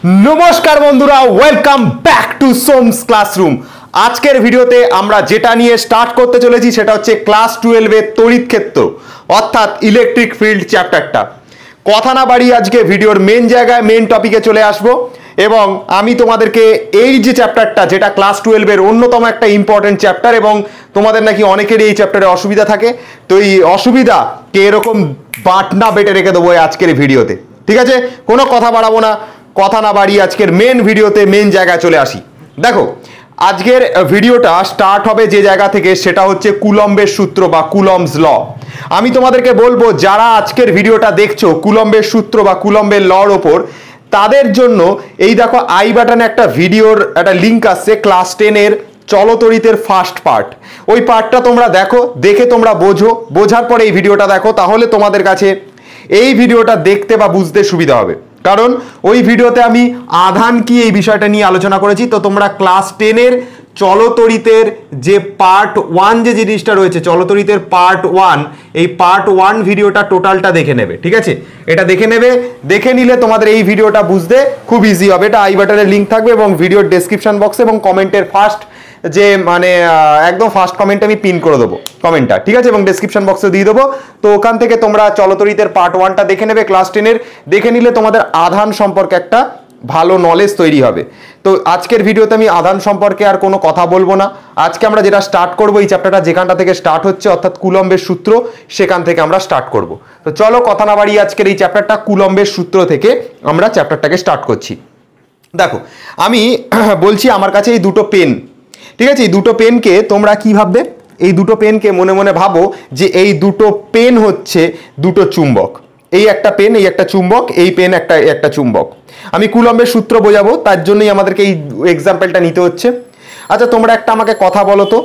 नमस्कार बंधुरा welcome back to सोम्स classroom. आजकेर भिडियोते आमरा जेटा निये स्टार्ट करते चलेछि सेटा हच्छे क्लास 12 एर तড়িৎ क्षेत्र अर्थात इलेक्ट्रिक फिल्ड चैप्टारटा। कथा ना बाड़िये आजके भिडियोर मेन जायगाय मेन टपिके चले आसबो एबं आमी तोमादेरके एई जे चैप्टारटा जेटा क्लास 12 एर अन्यतम एकटा इम्पोर्टेंट चैप्टार एबं तोमादेर नाकि अनेकेरই এই চ্যাপ্টারে অসুবিধা থাকে, তো এই অসুবিধাকে এরকম বাটনা বেটে রেখে দেবো আজকের ভিডিওতে। ঠিক আছে, কোনো কথা বাড়াবো না, কথা না বাড়িয়ে আজকের মেন ভিডিওতে মেন জায়গায় চলে আসি। দেখো আজকের ভিডিওটা স্টার্ট হবে যে জায়গা থেকে, সেটা হচ্ছে কুলম্বের সূত্র বা কুলম্বস ল। আমি তোমাদেরকে বলবো যারা আজকের ভিডিওটা দেখছো কুলম্বের সূত্র বা কুলম্বের লর ওপর, তাদের জন্য এই দেখো আই বাটনে একটা ভিডিওর একটা লিঙ্ক আসছে ক্লাস 10 এর চলতড়িতের ফার্স্ট পার্ট। ওই পার্টটা তোমরা দেখো, দেখে তোমরা বোঝো, বোঝার পরে এই ভিডিওটা দেখো, তাহলে তোমাদের কাছে এই ভিডিওটা দেখতে বা বুঝতে সুবিধা হবে। কারণ ওই ভিডিওতে আমি আধান কি এই বিষয়টা নিয়ে আলোচনা করেছি। তো তোমরা ক্লাস 10 এর চলতড়িতের যে পার্ট 1 যে জিনিসটা রয়েছে, চলতড়িতের পার্ট 1, এই পার্ট 1 ভিডিওটা টোটালটা দেখে নেবে। ঠিক আছে, এটা দেখে নেবে, দেখে নিলে তোমাদের এই ভিডিওটা বুঝতে খুব ইজি হবে। এটা আই বাটনের লিঙ্ক থাকবে এবং ভিডিওর ডেসক্রিপশন বক্সে এবং কমেন্টের ফার্স্ট যে মানে একদম ফার্স্ট কমেন্টে আমি পিন করে দেবো কমেন্টটা। ঠিক আছে, এবং ডেসক্রিপশন বক্সে দিয়ে দেবো। তো ওখান থেকে তোমরা চলতড়িতের পার্ট 1টা দেখে নেবে ক্লাস 10 এর। দেখে নিলে তোমাদের আধান সম্পর্কে একটা ভালো নলেজ তৈরি হবে। তো আজকের ভিডিওতে আমি আধান সম্পর্কে আর কোনো কথা বলবো না। আজকে আমরা যেটা স্টার্ট করবো, এই চ্যাপ্টারটা যেখানটা থেকে স্টার্ট হচ্ছে অর্থাৎ কুলম্বের সূত্র, সেখান থেকে আমরা স্টার্ট করব। তো চলো কথা না বাড়িয়ে আজকের এই চ্যাপ্টারটা কুলম্বের সূত্র থেকে আমরা চ্যাপ্টারটাকে স্টার্ট করছি। দেখো আমি বলছি আমার কাছে এই দুটো পেন, ঠিক আছে, এই দুটো পেনকে তোমরা কি ভাববে, এই দুটো পেনকে মনে মনে ভাবো যে এই দুটো পেন হচ্ছে দুটো চুম্বক। এই একটা পেন, এই একটা চুম্বক, এই পেন একটা চুম্বক। আমি কুলম্বের সূত্র বোঝাবো, তার জন্যই আমাদেরকে এই এক্সাম্পলটা নিতে হচ্ছে। আচ্ছা তোমরা একটা আমাকে কথা বলো তো,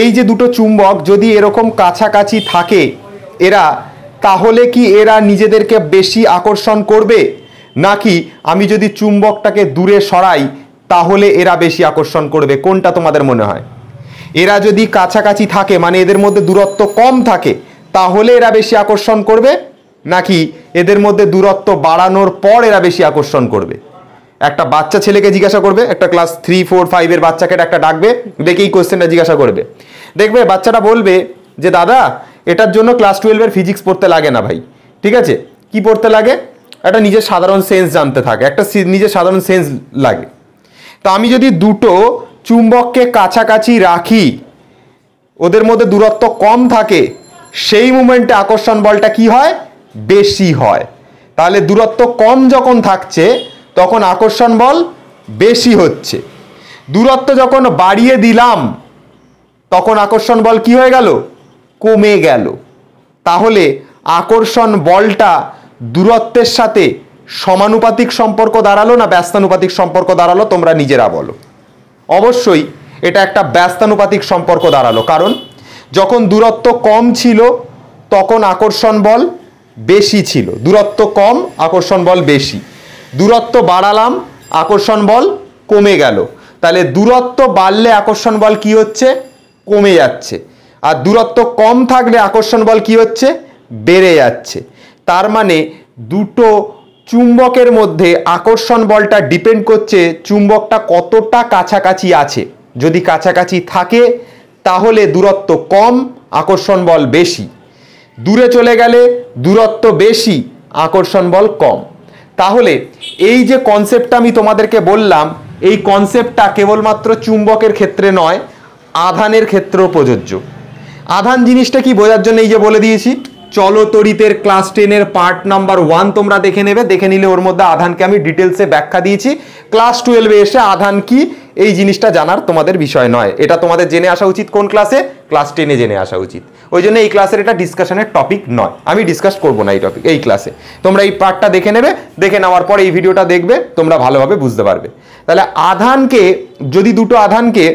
এই যে দুটো চুম্বক যদি এরকম কাছাকাছি থাকে এরা, তাহলে কি এরা নিজেদেরকে বেশি আকর্ষণ করবে, নাকি আমি যদি চুম্বকটাকে দূরে সরাই তাহলে এরা বেশি আকর্ষণ করবে? কোনটা তোমাদের মনে হয়? এরা যদি কাছাকাছি থাকে মানে এদের মধ্যে দূরত্ব কম থাকে, তাহলে এরা বেশি আকর্ষণ করবে, নাকি এদের মধ্যে দূরত্ব বাড়ানোর পর এরা বেশি আকর্ষণ করবে? একটা বাচ্চা ছেলেকে জিজ্ঞাসা করবে, একটা ক্লাস 3, 4, 5 এর বাচ্চাকে একটা ডাকবে, দেখে এই কোশ্চেনটা জিজ্ঞাসা করবে। দেখবে বাচ্চাটা বলবে যে দাদা এটার জন্য ক্লাস 12 এর ফিজিক্স পড়তে লাগে না ভাই। ঠিক আছে, কি পড়তে লাগে? একটা নিজের সাধারণ সেন্স জানতে থাকে, একটা নিজের সাধারণ সেন্স লাগে। তো আমি যদি দুটো চুম্বককে কাছাকাছি রাখি, ওদের মধ্যে দূরত্ব কম থাকে, সেই মোমেন্টে আকর্ষণ বলটা কি হয়? বেশি হয়। তাহলে দূরত্ব কম যখন থাকছে তখন আকর্ষণ বল বেশি হচ্ছে। দূরত্ব যখন বাড়িয়ে দিলাম তখন আকর্ষণ বল কি হয়ে গেল? কমে গেল। তাহলে আকর্ষণ বলটা দূরত্বের সাথে সমানুপাতিক সম্পর্ক দাঁড়ালো না ব্যস্তানুপাতিক সম্পর্ক দাঁড়ালো? তোমরা নিজেরা বলো। অবশ্যই এটা একটা ব্যস্তানুপাতিক সম্পর্ক দাঁড়ালো, কারণ যখন দূরত্ব কম ছিল তখন আকর্ষণ বল বেশি ছিল। দূরত্ব কম, আকর্ষণ বল বেশি। দূরত্ব বাড়ালাম, আকর্ষণ বল কমে গেল। তাহলে দূরত্ব বাড়লে আকর্ষণ বল কি হচ্ছে? কমে যাচ্ছে। আর দূরত্ব কম থাকলে আকর্ষণ বল কি হচ্ছে? বেড়ে যাচ্ছে। তার মানে দুটো চুম্বকের মধ্যে আকর্ষণ বলটা ডিপেন্ড করছে চুম্বকটা কতটা কাছাকাছি আছে। যদি কাছাকাছি থাকে তাহলে দূরত্ব কম, আকর্ষণ বল বেশি। দূরে চলে গেলে দূরত্ব বেশি, আকর্ষণ বল কম। তাহলে এই যে কনসেপ্টটা আমি তোমাদেরকে বললাম, এই কনসেপ্টটা কেবলমাত্র চুম্বকের ক্ষেত্রে নয়, আধানের ক্ষেত্রেও প্রযোজ্য। আধান জিনিসটা কি বোঝার জন্য এই যে বলে দিয়েছি, চলতড়িতের ক্লাস 10 এর পার্ট নাম্বার 1 তোমরা দেখে নেবে, দেখে নিলে ওর মধ্যে আধানকে আমি ডিটেলসে ব্যাখ্যা দিয়েছি। ক্লাস 12 এ এসে আধান কি এই জিনিসটা জানার তোমাদের বিষয় নয়, এটা তোমাদের জেনে আসা উচিত কোন ক্লাসে? ক্লাস 10 এ জেনে আসা উচিত। ওই জন্য এই ক্লাসের এটা ডিসকাশনের টপিক নয়, আমি ডিসকাস করবো না এই টপিক এই ক্লাসে। তোমরা এই পার্টটা দেখে নেবে, দেখে নেওয়ার পর এই ভিডিওটা দেখবে, তোমরা ভালোভাবে বুঝতে পারবে। তাহলে আধানকে, যদি দুটো আধানকে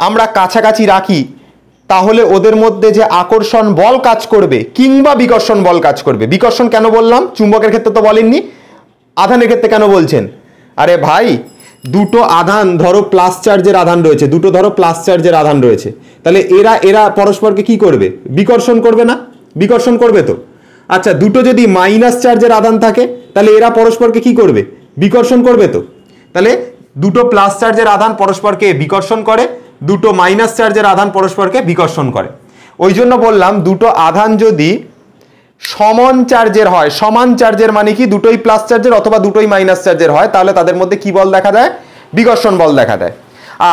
আমরা কাছাকাছি রাখি তাহলে ওদের মধ্যে যে আকর্ষণ বল কাজ করবে কিংবা বিকর্ষণ বল কাজ করবে। বিকর্ষণ কেন বললাম? চুম্বকের ক্ষেত্রে তো বলেননি, আধানের ক্ষেত্রে কেন বলছেন? আরে ভাই দুটো আধান, ধরো প্লাস চার্জের আধান রয়েছে, দুটো ধরো প্লাস চার্জের আধান রয়েছে, তাহলে এরা পরস্পরকে কি করবে? বিকর্ষণ করবে না? বিকর্ষণ করবে তো। আচ্ছা দুটো যদি মাইনাস চার্জের আধান থাকে তাহলে এরা পরস্পরকে কি করবে? বিকর্ষণ করবে তো। তাহলে দুটো প্লাস চার্জের আধান পরস্পরকে বিকর্ষণ করে, দুটো মাইনাস চার্জের আধান পরস্পরকে বিকর্ষণ করে। ওই জন্য বললাম দুটো আধান যদি সমান চার্জের হয়, সমান চার্জের মানে কি দুটোই প্লাস চার্জের অথবা দুটোই মাইনাস চার্জের হয়, তাহলে তাদের মধ্যে কি বল দেখা দেয়? বিকর্ষণ বল দেখা দেয়।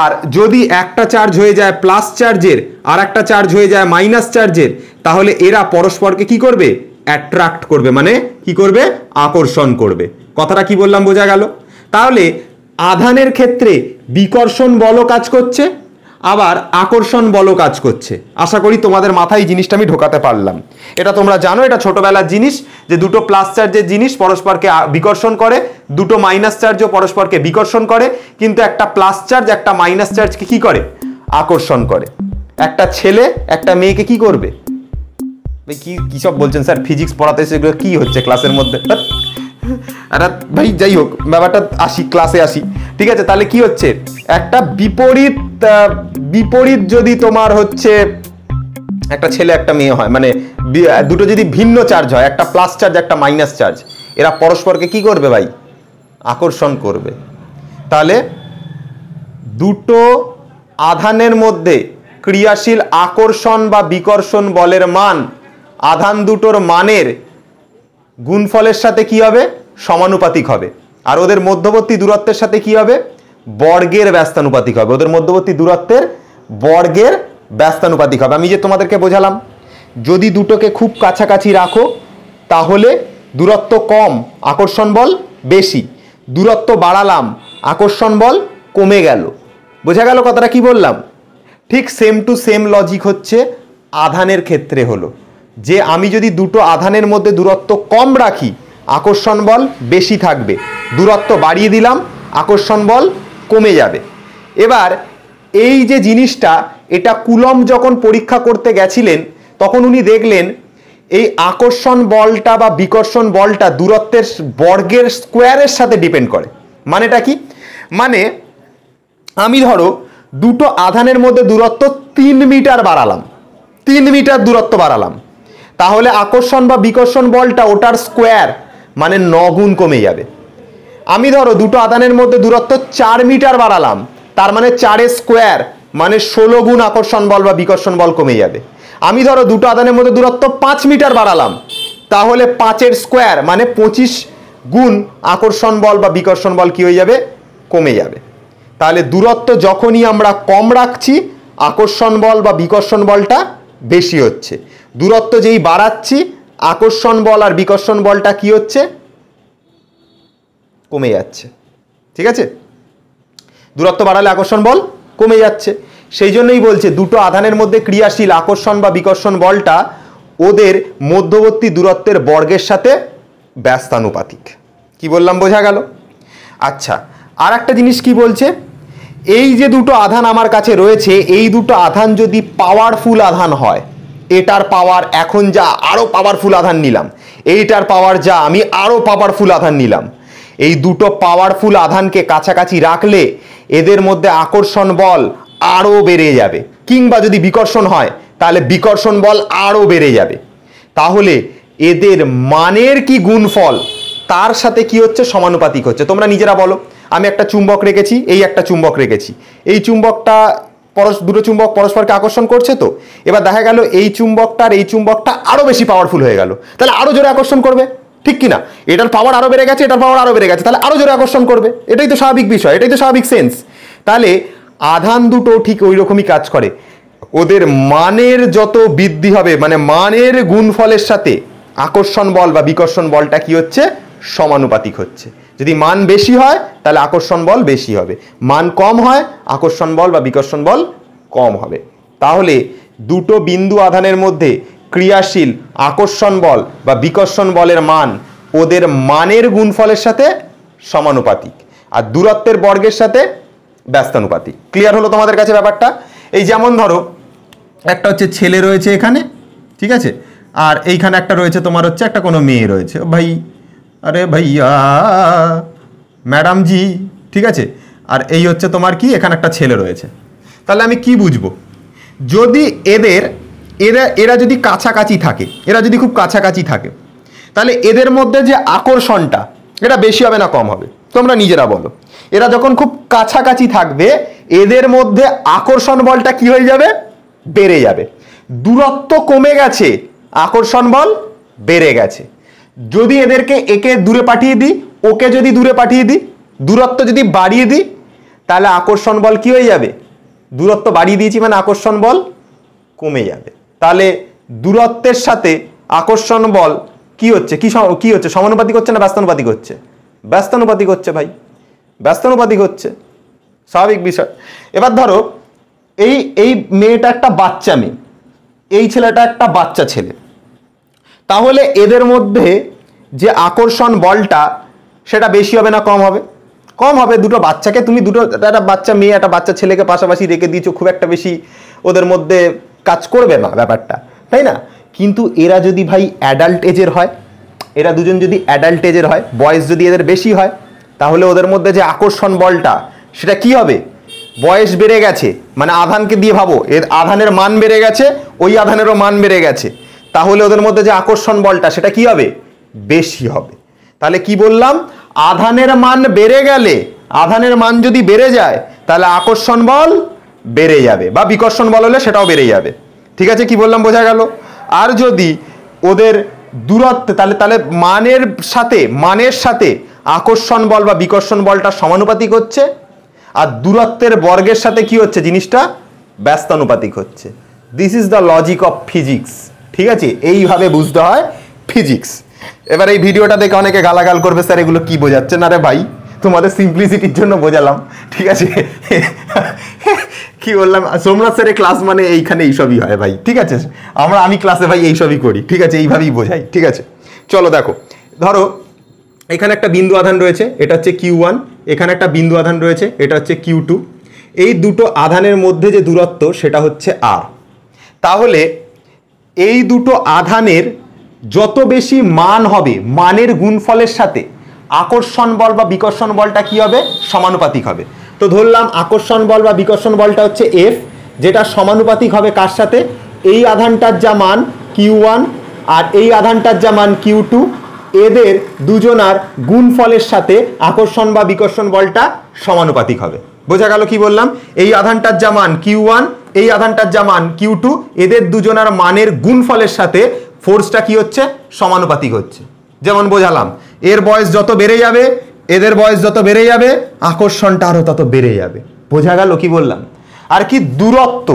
আর যদি একটা চার্জ হয়ে যায় প্লাস চার্জের আর একটা চার্জ হয়ে যায় মাইনাস চার্জের, তাহলে এরা পরস্পরকে কি করবে? অ্যাট্রাক্ট করবে, মানে কি করবে? আকর্ষণ করবে। কথাটা কি বললাম বোঝা গেল? তাহলে আধানের ক্ষেত্রে বিকর্ষণ বলও কাজ করছে, আবার আকর্ষণ বলও কাজ করছে। আশা করি তোমাদের মাথায় জিনিসটা আমি ঢোকাতে পারলাম। এটা তোমরা জানো, এটা ছোটবেলার জিনিস যে দুটো প্লাস চার্জের জিনিস পরস্পরকে বিকর্ষণ করে, দুটো মাইনাস চার্জও পরস্পরকে বিকর্ষণ করে, কিন্তু একটা প্লাস চার্জ একটা মাইনাস চার্জকে কি করে? আকর্ষণ করে। একটা ছেলে একটা মেয়েকে কি করবে? কি সব বলছেন স্যার, ফিজিক্স পড়াতে সেগুলো কি হচ্ছে ক্লাসের মধ্যে? আরে ভাই যাই হোক, ব্যাপারটা আসি, ক্লাসে আসি। ঠিক আছে, তাহলে কি হচ্ছে? একটা বিপরীত যদি তোমার হচ্ছে একটা ছেলে একটা মেয়ে হয়, মানে দুটো যদি ভিন্ন চার্জ হয়, একটা প্লাস চার্জ একটা মাইনাস চার্জ, এরা পরস্পরকে কি করবে ভাই? আকর্ষণ করবে। তাহলে দুটো আধানের মধ্যে ক্রিয়াশীল আকর্ষণ বা বিকর্ষণ বলের মান আধান দুটোর মানের গুণফলের সাথে কি হবে? সমানুপাতিক হবে। আর ওদের মধ্যবর্তী দূরত্বের সাথে কি হবে? বর্গের ব্যস্তানুপাতিক হবে। ওদের মধ্যবর্তী দূরত্বের বর্গের ব্যস্তানুপাতিক হবে। আমি যে তোমাদেরকে বোঝালাম, যদি দুটোকে খুব কাছাকাছি রাখো তাহলে দূরত্ব কম, আকর্ষণ বল বেশি। দূরত্ব বাড়ালাম, আকর্ষণ বল কমে গেল। বোঝা গেল কথাটা কি বললাম? ঠিক সেম টু সেম লজিক হচ্ছে আধানের ক্ষেত্রে হলো যে আমি যদি দুটো আধানের মধ্যে দূরত্ব কম রাখি, আকর্ষণ বল বেশি থাকবে। দূরত্ব বাড়িয়ে দিলাম, আকর্ষণ বল কমে যাবে। এবার এই যে জিনিসটা, এটা কুলম্ব যখন পরীক্ষা করতে গেছিলেন তখন উনি দেখলেন এই আকর্ষণ বলটা বা বিকর্ষণ বলটা দূরত্বের বর্গের স্কোয়ারের সাথে ডিপেন্ড করে। মানেটা কি? মানে আমি ধরো দুটো আধানের মধ্যে দূরত্ব 3 মিটার বাড়ালাম, 3 মিটার দূরত্ব বাড়ালাম, তাহলে আকর্ষণ বা বিকর্ষণ বলটা ওটার স্কোয়ার মানে 9 গুণ কমে যাবে। আমি ধরো দুটো আধানের মধ্যে দূরত্ব 4 মিটার বাড়ালাম, তার মানে 4 স্কোয়ার মানে 16 গুণ আকর্ষণ বল বা বিকর্ষণ বল কমে যাবে। আমি ধরো দুটো আধানের মধ্যে দূরত্ব 5 মিটার বাড়ালাম, তাহলে 5 স্কোয়ার মানে 25 গুণ আকর্ষণ বল বা বিকর্ষণ বল কি হয়ে যাবে? কমে যাবে। তাহলে দূরত্ব যখনই আমরা কম রাখছি, আকর্ষণ বল বা বিকর্ষণ বলটা বেশি হচ্ছে। দূরত্ব যেই বাড়াচ্ছি, আকর্ষণ বল আর বিকর্ষণ বলটা কি হচ্ছে? কমে যাচ্ছে। ঠিক আছে, দূরত্ব বাড়ালে আকর্ষণ বল কমে যাচ্ছে। সেই জন্যই বলছে দুটো আধানের মধ্যে ক্রিয়াশীল আকর্ষণ বা বিকর্ষণ বলটা ওদের মধ্যবর্তী দূরত্বের বর্গের সাথে ব্যস্তানুপাতিক। কি বললাম বোঝা গেল? আচ্ছা, আর একটা জিনিস কি বলছে, এই যে দুটো আধান আমার কাছে রয়েছে, এই দুটো আধান যদি পাওয়ারফুল আধান হয়, এটার পাওয়ার এখন যা আরো পাওয়ারফুল আধান নিলাম, এইটার পাওয়ার যা আমি আরো পাওয়ারফুল আধান নিলাম, এই দুটো পাওয়ারফুল আধানকে কাছাকাছি রাখলে এদের মধ্যে আকর্ষণ বল আরো বেড়ে যাবে, কিংবা যদি বিকর্ষণ হয় তাহলে বিকর্ষণ বল আরো বেড়ে যাবে। তাহলে এদের মানের কি গুণফল তার সাথে কি হচ্ছে? সমানুপাতিক হচ্ছে। তোমরা নিজেরা বলো, আমি একটা চুম্বক রেখেছি, এই একটা চুম্বক রেখেছি, এই চুম্বকটা দুটো চুম্বক পরস্পরকে আকর্ষণ করছে। তো এবার দেখা গেল এই চুম্বকটা আর এই চুম্বকটা আরো বেশি পাওয়ারফুল হয়ে গেল, তাহলে আরো জোরে আকর্ষণ করবে, ঠিক কিনা? এটার পাওয়ার আরো বেড়ে গেছে, এটার পাওয়ার আরো বেড়ে গেছে, তাহলে আরো জোরে আকর্ষণ করবে। এটাই তো স্বাভাবিক বিষয়, এটাই তো স্বাভাবিক সেন্স। তাহলে আধান দুটো ঠিক ওই রকমই কাজ করে। ওদের মানের যত বৃদ্ধি হবে, মানে মানের গুণফলের সাথে আকর্ষণ বল বা বিকর্ষণ বলটা কি হচ্ছে? সমানুপাতিক হচ্ছে। যদি মান বেশি হয় তাহলে আকর্ষণ বল বেশি হবে, মান কম হয় আকর্ষণ বল বা বিকর্ষণ বল কম হবে। তাহলে দুটো বিন্দু আধানের মধ্যে ক্রিয়াশীল আকর্ষণ বল বা বিকর্ষণ বলের মান ওদের মানের গুণফলের সাথে সমানুপাতিক, আর দূরত্বের বর্গের সাথে ব্যস্তানুপাতিক। ক্লিয়ার হলো তোমাদের কাছে ব্যাপারটা? এই যেমন ধরো একটা হচ্ছে ছেলে রয়েছে এখানে, ঠিক আছে, আর এইখানে একটা রয়েছে তোমার হচ্ছে একটা কোনো মেয়ে রয়েছে। ভাই, আরে ভাইয়া, ম্যাডাম জি, ঠিক আছে, আর এই হচ্ছে তোমার কি এখানে একটা ছেলে রয়েছে। তাহলে আমি কি বুঝবো? যদি এরা যদি কাছাকাছি থাকে, এরা যদি খুব কাছাকাছি থাকে, তাহলে এদের মধ্যে যে আকর্ষণটা এটা বেশি হবে না কম হবে? তোমরা নিজেরা বলো। এরা যখন খুব কাছাকাছি থাকবে এদের মধ্যে আকর্ষণ বলটা কি হয়ে যাবে? বেড়ে যাবে। দূরত্ব কমে গেছে, আকর্ষণ বল বেড়ে গেছে। যদি এদেরকে একে দূরে পাঠিয়ে দিই, ওকে যদি দূরে পাঠিয়ে দিই, দূরত্ব যদি বাড়িয়ে দিই, তাহলে আকর্ষণ বল কি হয়ে যাবে? দূরত্ব বাড়িয়ে দিয়েছি মানে আকর্ষণ বল কমে যাবে। তাহলে দূরত্বের সাথে আকর্ষণ বল কি হচ্ছে? কি হচ্ছে? সমানুপাতিক হচ্ছে না ব্যস্তানুপাতিক হচ্ছে? ব্যস্তানুপাতিক হচ্ছে ভাই, ব্যস্তানুপাতিক হচ্ছে, স্বাভাবিক বিষয়। এবার ধরো এই মেয়েটা একটা বাচ্চা মেয়ে, এই ছেলেটা একটা বাচ্চা ছেলে, তাহলে এদের মধ্যে যে আকর্ষণ বলটা সেটা বেশি হবে না কম হবে? কম হবে। দুটো বাচ্চাকে তুমি একটা বাচ্চা মেয়ে একটা বাচ্চা ছেলেকে পাশাপাশি রেখে দিয়েছো, খুব একটা বেশি ওদের মধ্যে কাজ করবে না ব্যাপারটা, তাই না? কিন্তু এরা যদি ভাই অ্যাডাল্ট এজের হয়, এরা দুজন যদি অ্যাডাল্ট এজের হয়, বয়স যদি এদের বেশি হয়, তাহলে ওদের মধ্যে যে আকর্ষণ বলটা সেটা কি হবে? বয়স বেড়ে গেছে মানে আধানকে দিয়ে ভাবো, এর আধানের মান বেড়ে গেছে, ওই আধানেরও মান বেড়ে গেছে, তাহলে ওদের মধ্যে যে আকর্ষণ বলটা সেটা কি হবে? বেশি হবে। তাহলে কি বললাম? আধানের মান বেড়ে গেলে, আধানের মান যদি বেড়ে যায় তাহলে আকর্ষণ বল বেড়ে যাবে, বা বিকর্ষণ বল হলে সেটাও বেড়ে যাবে। ঠিক আছে, কি বললাম বোঝা গেল? আর যদি ওদের দূরত্ব, তাহলে মানের সাথে আকর্ষণ বল বা বিকর্ষণ বলটা সমানুপাতিক হচ্ছে, আর দূরত্বের বর্গের সাথে কি হচ্ছে? জিনিসটা ব্যস্তানুপাতিক হচ্ছে। This is the logic of physics. ঠিক আছে, এইভাবে বুঝতে হয় ফিজিক্স। এবার এই ভিডিওটা দেখে অনেকে গালাগাল করবে, স্যার এগুলো কি বোঝাচ্ছেন? আরে ভাই তোমাদের সিম্পলিসিটির জন্য বোঝালাম। ঠিক আছে, কি বললাম? সোমনাথ স্যারের ক্লাস মানে এইখানে এইসবই হয় ভাই। ঠিক আছে, আমি ক্লাসে ভাই এইসবই করি। ঠিক আছে, এইভাবেই বোঝাই। ঠিক আছে, চলো দেখো, ধরো এখানে একটা বিন্দু আধান রয়েছে, এটা হচ্ছে Q1, এখানে একটা বিন্দু আধান রয়েছে, এটা হচ্ছে Q2। এই দুটো আধানের মধ্যে যে দূরত্ব সেটা হচ্ছে R। তাহলে এই দুটো আধানের যত বেশি মান হবে, মানের গুণফলের সাথে আকর্ষণ বল বা বিকর্ষণ বলটা কি হবে? সমানুপাতিক হবে। তো ধরলাম আকর্ষণ বল বা বিকর্ষণ বলটা হচ্ছে F, যেটা সমানুপাতিক হবে কার সাথে? এই আধানটার যা মান Q1 আর এই আধানটার যা মান Q2, এদের দুজনার গুণফলের সাথে আকর্ষণ বা বিকর্ষণ বলটা সমানুপাতিক হবে। বোঝা গেল কি বললাম? এই আধানটার যা মান Q1, এই আধানটার যা মান Q2, এদের দুজনার মানের গুণফলের সাথে ফোর্সটা কি হচ্ছে? সমানুপাতিক হচ্ছে। যেমন বোঝালাম, এর বয়স যত বেড়ে যাবে, এদের বয়স যত বেড়ে যাবে, আকর্ষণটা আরো তত বেড়ে যাবে। বোঝা গেল কি বললাম? আর কি দূরত্ব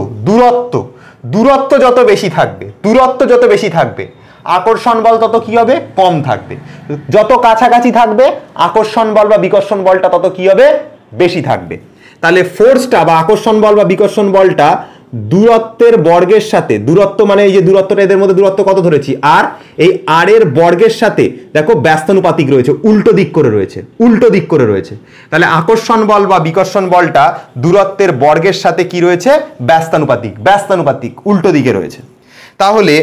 যত বেশি থাকবে আকর্ষণ বল তত কি হবে? কম থাকবে। যত কাছাকাছি থাকবে আকর্ষণ বল বা বিকর্ষণ বলটা তত কি হবে? বেশি থাকবে। তাহলে ফোর্সটা বা আকর্ষণ বল বা বিকর্ষণ বলটা দূরত্বের বর্গের সাথে, দূরত্ব মানে এই যে দূরত্বটা, এদের মধ্যে দূরত্ব কত ধরেছি? আর এই আর এর বর্গের সাথে দেখো ব্যস্তানুপাতিক রয়েছে, উল্টো দিক করে রয়েছে। তাহলে আকর্ষণ বল বা বিকর্ষণ বলটা দূরত্বের বর্গের সাথে কি রয়েছে? ব্যস্তানুপাতিক উল্টো দিকে রয়েছে। তাহলে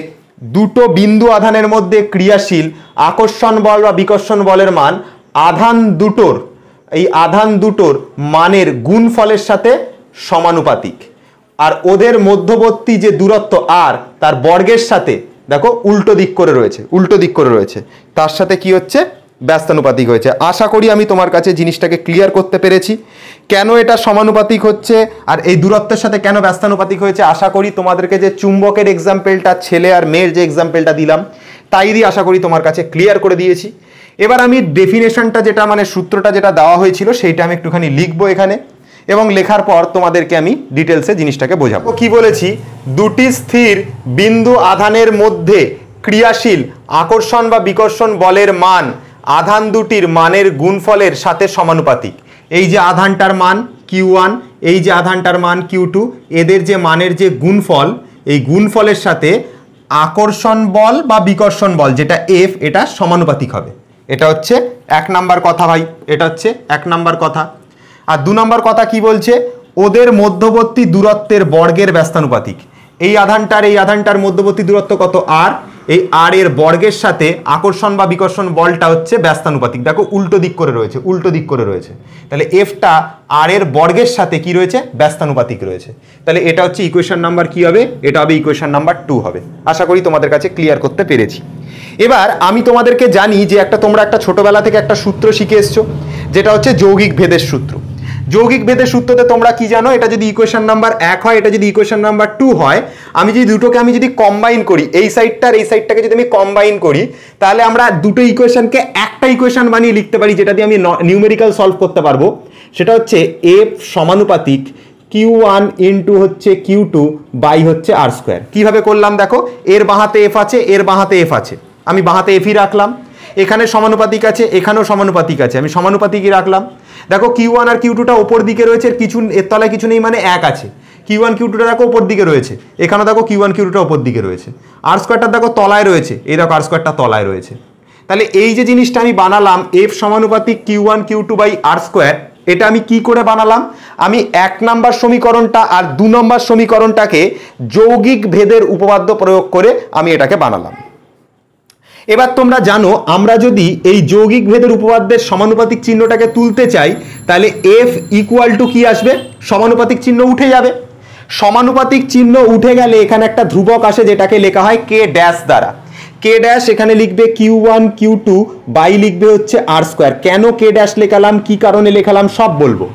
দুটো বিন্দু আধানের মধ্যে ক্রিয়াশীল আকর্ষণ বল বা বিকর্ষণ বলের মান আধান দুটোর মানের গুণফলের সাথে সমানুপাতিক, আর ওদের মধ্যবর্তী যে দূরত্ব আর তার বর্গের সাথে দেখো উল্টো দিক করে রয়েছে, তার সাথে কি হচ্ছে? ব্যস্তানুপাতিক হয়েছে। আশা করি আমি তোমার কাছে জিনিসটাকে ক্লিয়ার করতে পেরেছি, কেন এটা সমানুপাতিক হচ্ছে আর এই দূরত্বের সাথে কেন ব্যস্তানুপাতিক হয়েছে। আশা করি তোমাদেরকে যে চুম্বকের এক্সাম্পলটা, ছেলে আর মেয়ের যে এক্সাম্পলটা দিলাম, তাই দিয়ে আশা করি তোমার কাছে ক্লিয়ার করে দিয়েছি। এবার আমি ডেফিনেশনটা যেটা মানে সূত্রটা যেটা দেওয়া হয়েছিল সেইটা আমি একটুখানি লিখবো এখানে, এবং লেখার পর তোমাদেরকে আমি ডিটেলসে জিনিসটাকে বোঝাবো। কি বলেছি? দুটি স্থির বিন্দু আধানের মধ্যে ক্রিয়াশীল আকর্ষণ বা বিকর্ষণ বলের মান আধান দুটির মানের গুণফলের সাথে সমানুপাতিক। এই যে আধানটার মান Q1, এই যে আধানটার মান Q2, এদের যে মানের যে গুণফল, এই গুণফলের সাথে আকর্ষণ বল বা বিকর্ষণ বল যেটা F, এটা সমানুপাতিক হবে। এটা হচ্ছে 1 নাম্বার কথা ভাই, এটা হচ্ছে 1 নাম্বার কথা। আর 2 নাম্বার কথা কি বলছে? ওদের মধ্যবর্তী দূরত্বের বর্গের ব্যস্তানুপাতিক। এই আধানটার মধ্যবর্তী দূরত্ব কত? আর এই আর এর বর্গের সাথে আকর্ষণ বা বিকর্ষণ বলটা হচ্ছে ব্যস্তানুপাতিক। দেখো উল্টো দিক করে রয়েছে, তাহলে এফটা আর এর বর্গের সাথে কি রয়েছে? ব্যস্তানুপাতিক রয়েছে। তাহলে এটা হচ্ছে ইকুয়েশন নাম্বার কি হবে? এটা হবে ইকুয়েশন নাম্বার 2 হবে। আশা করি তোমাদের কাছে ক্লিয়ার করতে পেরেছি। এবার আমি তোমাদেরকে জানি যে তোমরা একটা ছোটবেলা থেকে একটা সূত্র শিখে এসছো, যেটা হচ্ছে যৌগিক ভেদের সূত্র। যৌগিক ভেদের সূত্রতে তোমরা কি জানো, এটা যদি ইকুয়েশন নাম্বার 1 হয়, এটা যদি ইকুয়েশন নাম্বার 2 হয়, আমি যদি দুটোকে আমি যদি কম্বাইন করি, এই সাইডটার এই সাইডটাকে যদি আমি কম্বাইন করি, তাহলে আমরা দুটো ইকুয়েশনকে একটা ইকুয়েশন বানিয়ে লিখতে পারি, যেটা দিয়ে আমি নিউমেরিক্যাল সলভ করতে পারবো। সেটা হচ্ছে এফ সমানুপাতিক Q1 ইন্টু হচ্ছে Q2 বাই হচ্ছে আর স্কোয়ার। কিভাবে করলাম দেখো, এর বাঁহাতে এফ আছে, এর বাঁহাতে এফ আছে, আমি বাঁহাতে এফই রাখলাম, এখানে সমানুপাতিক আছে, এখানেও সমানুপাতিক আছে, আমি সমানুপাতিকই রাখলাম। দেখো Q1 আর Q2টা ওপর দিকে রয়েছে, কিছু এর তলায় কিছু নেই, মানে এক আছে। Q1 Q2টা দেখো ওপর দিকে রয়েছে, এখানে দেখো Q1 Q2টা ওপর দিকে রয়েছে, আর স্কোয়ারটা দেখো তলায় রয়েছে, এই দেখো আর স্কোয়ারটা তলায় রয়েছে। তাহলে এই যে জিনিসটা আমি বানালাম এফ সমানুপাতিক Q1 Q2 by R square, এটা আমি কি করে বানালাম, আমি 1 নম্বর সমীকরণটা আর 2 নম্বর সমীকরণটাকে যৌগিক ভেদের উপপাদ্য প্রয়োগ করে আমি এটাকে বানালাম। এবার তোমরা জানো, আমরা যদি এই যৌগিক ভেদের উপপাদ্যের সমানুপাতিক চিহ্নটাকে তুলতে চাই, তাহলে এফ ইকুয়াল টু কি আসবে, সমানুপাতিক চিহ্ন উঠে যাবে। সমানুপাতিক চিহ্ন উঠে গেলে এখানে একটা ধ্রুবক আসে, যেটাকে লেখা হয় কে ড্যাশ দ্বারা। কে ড্যাশ এখানে লিখবে Q1 Q2 বাই লিখবে হচ্ছে আর স্কোয়ার। কেন কে ড্যাশ লেখালাম, কি কারণে লেখালাম, সব বলবো।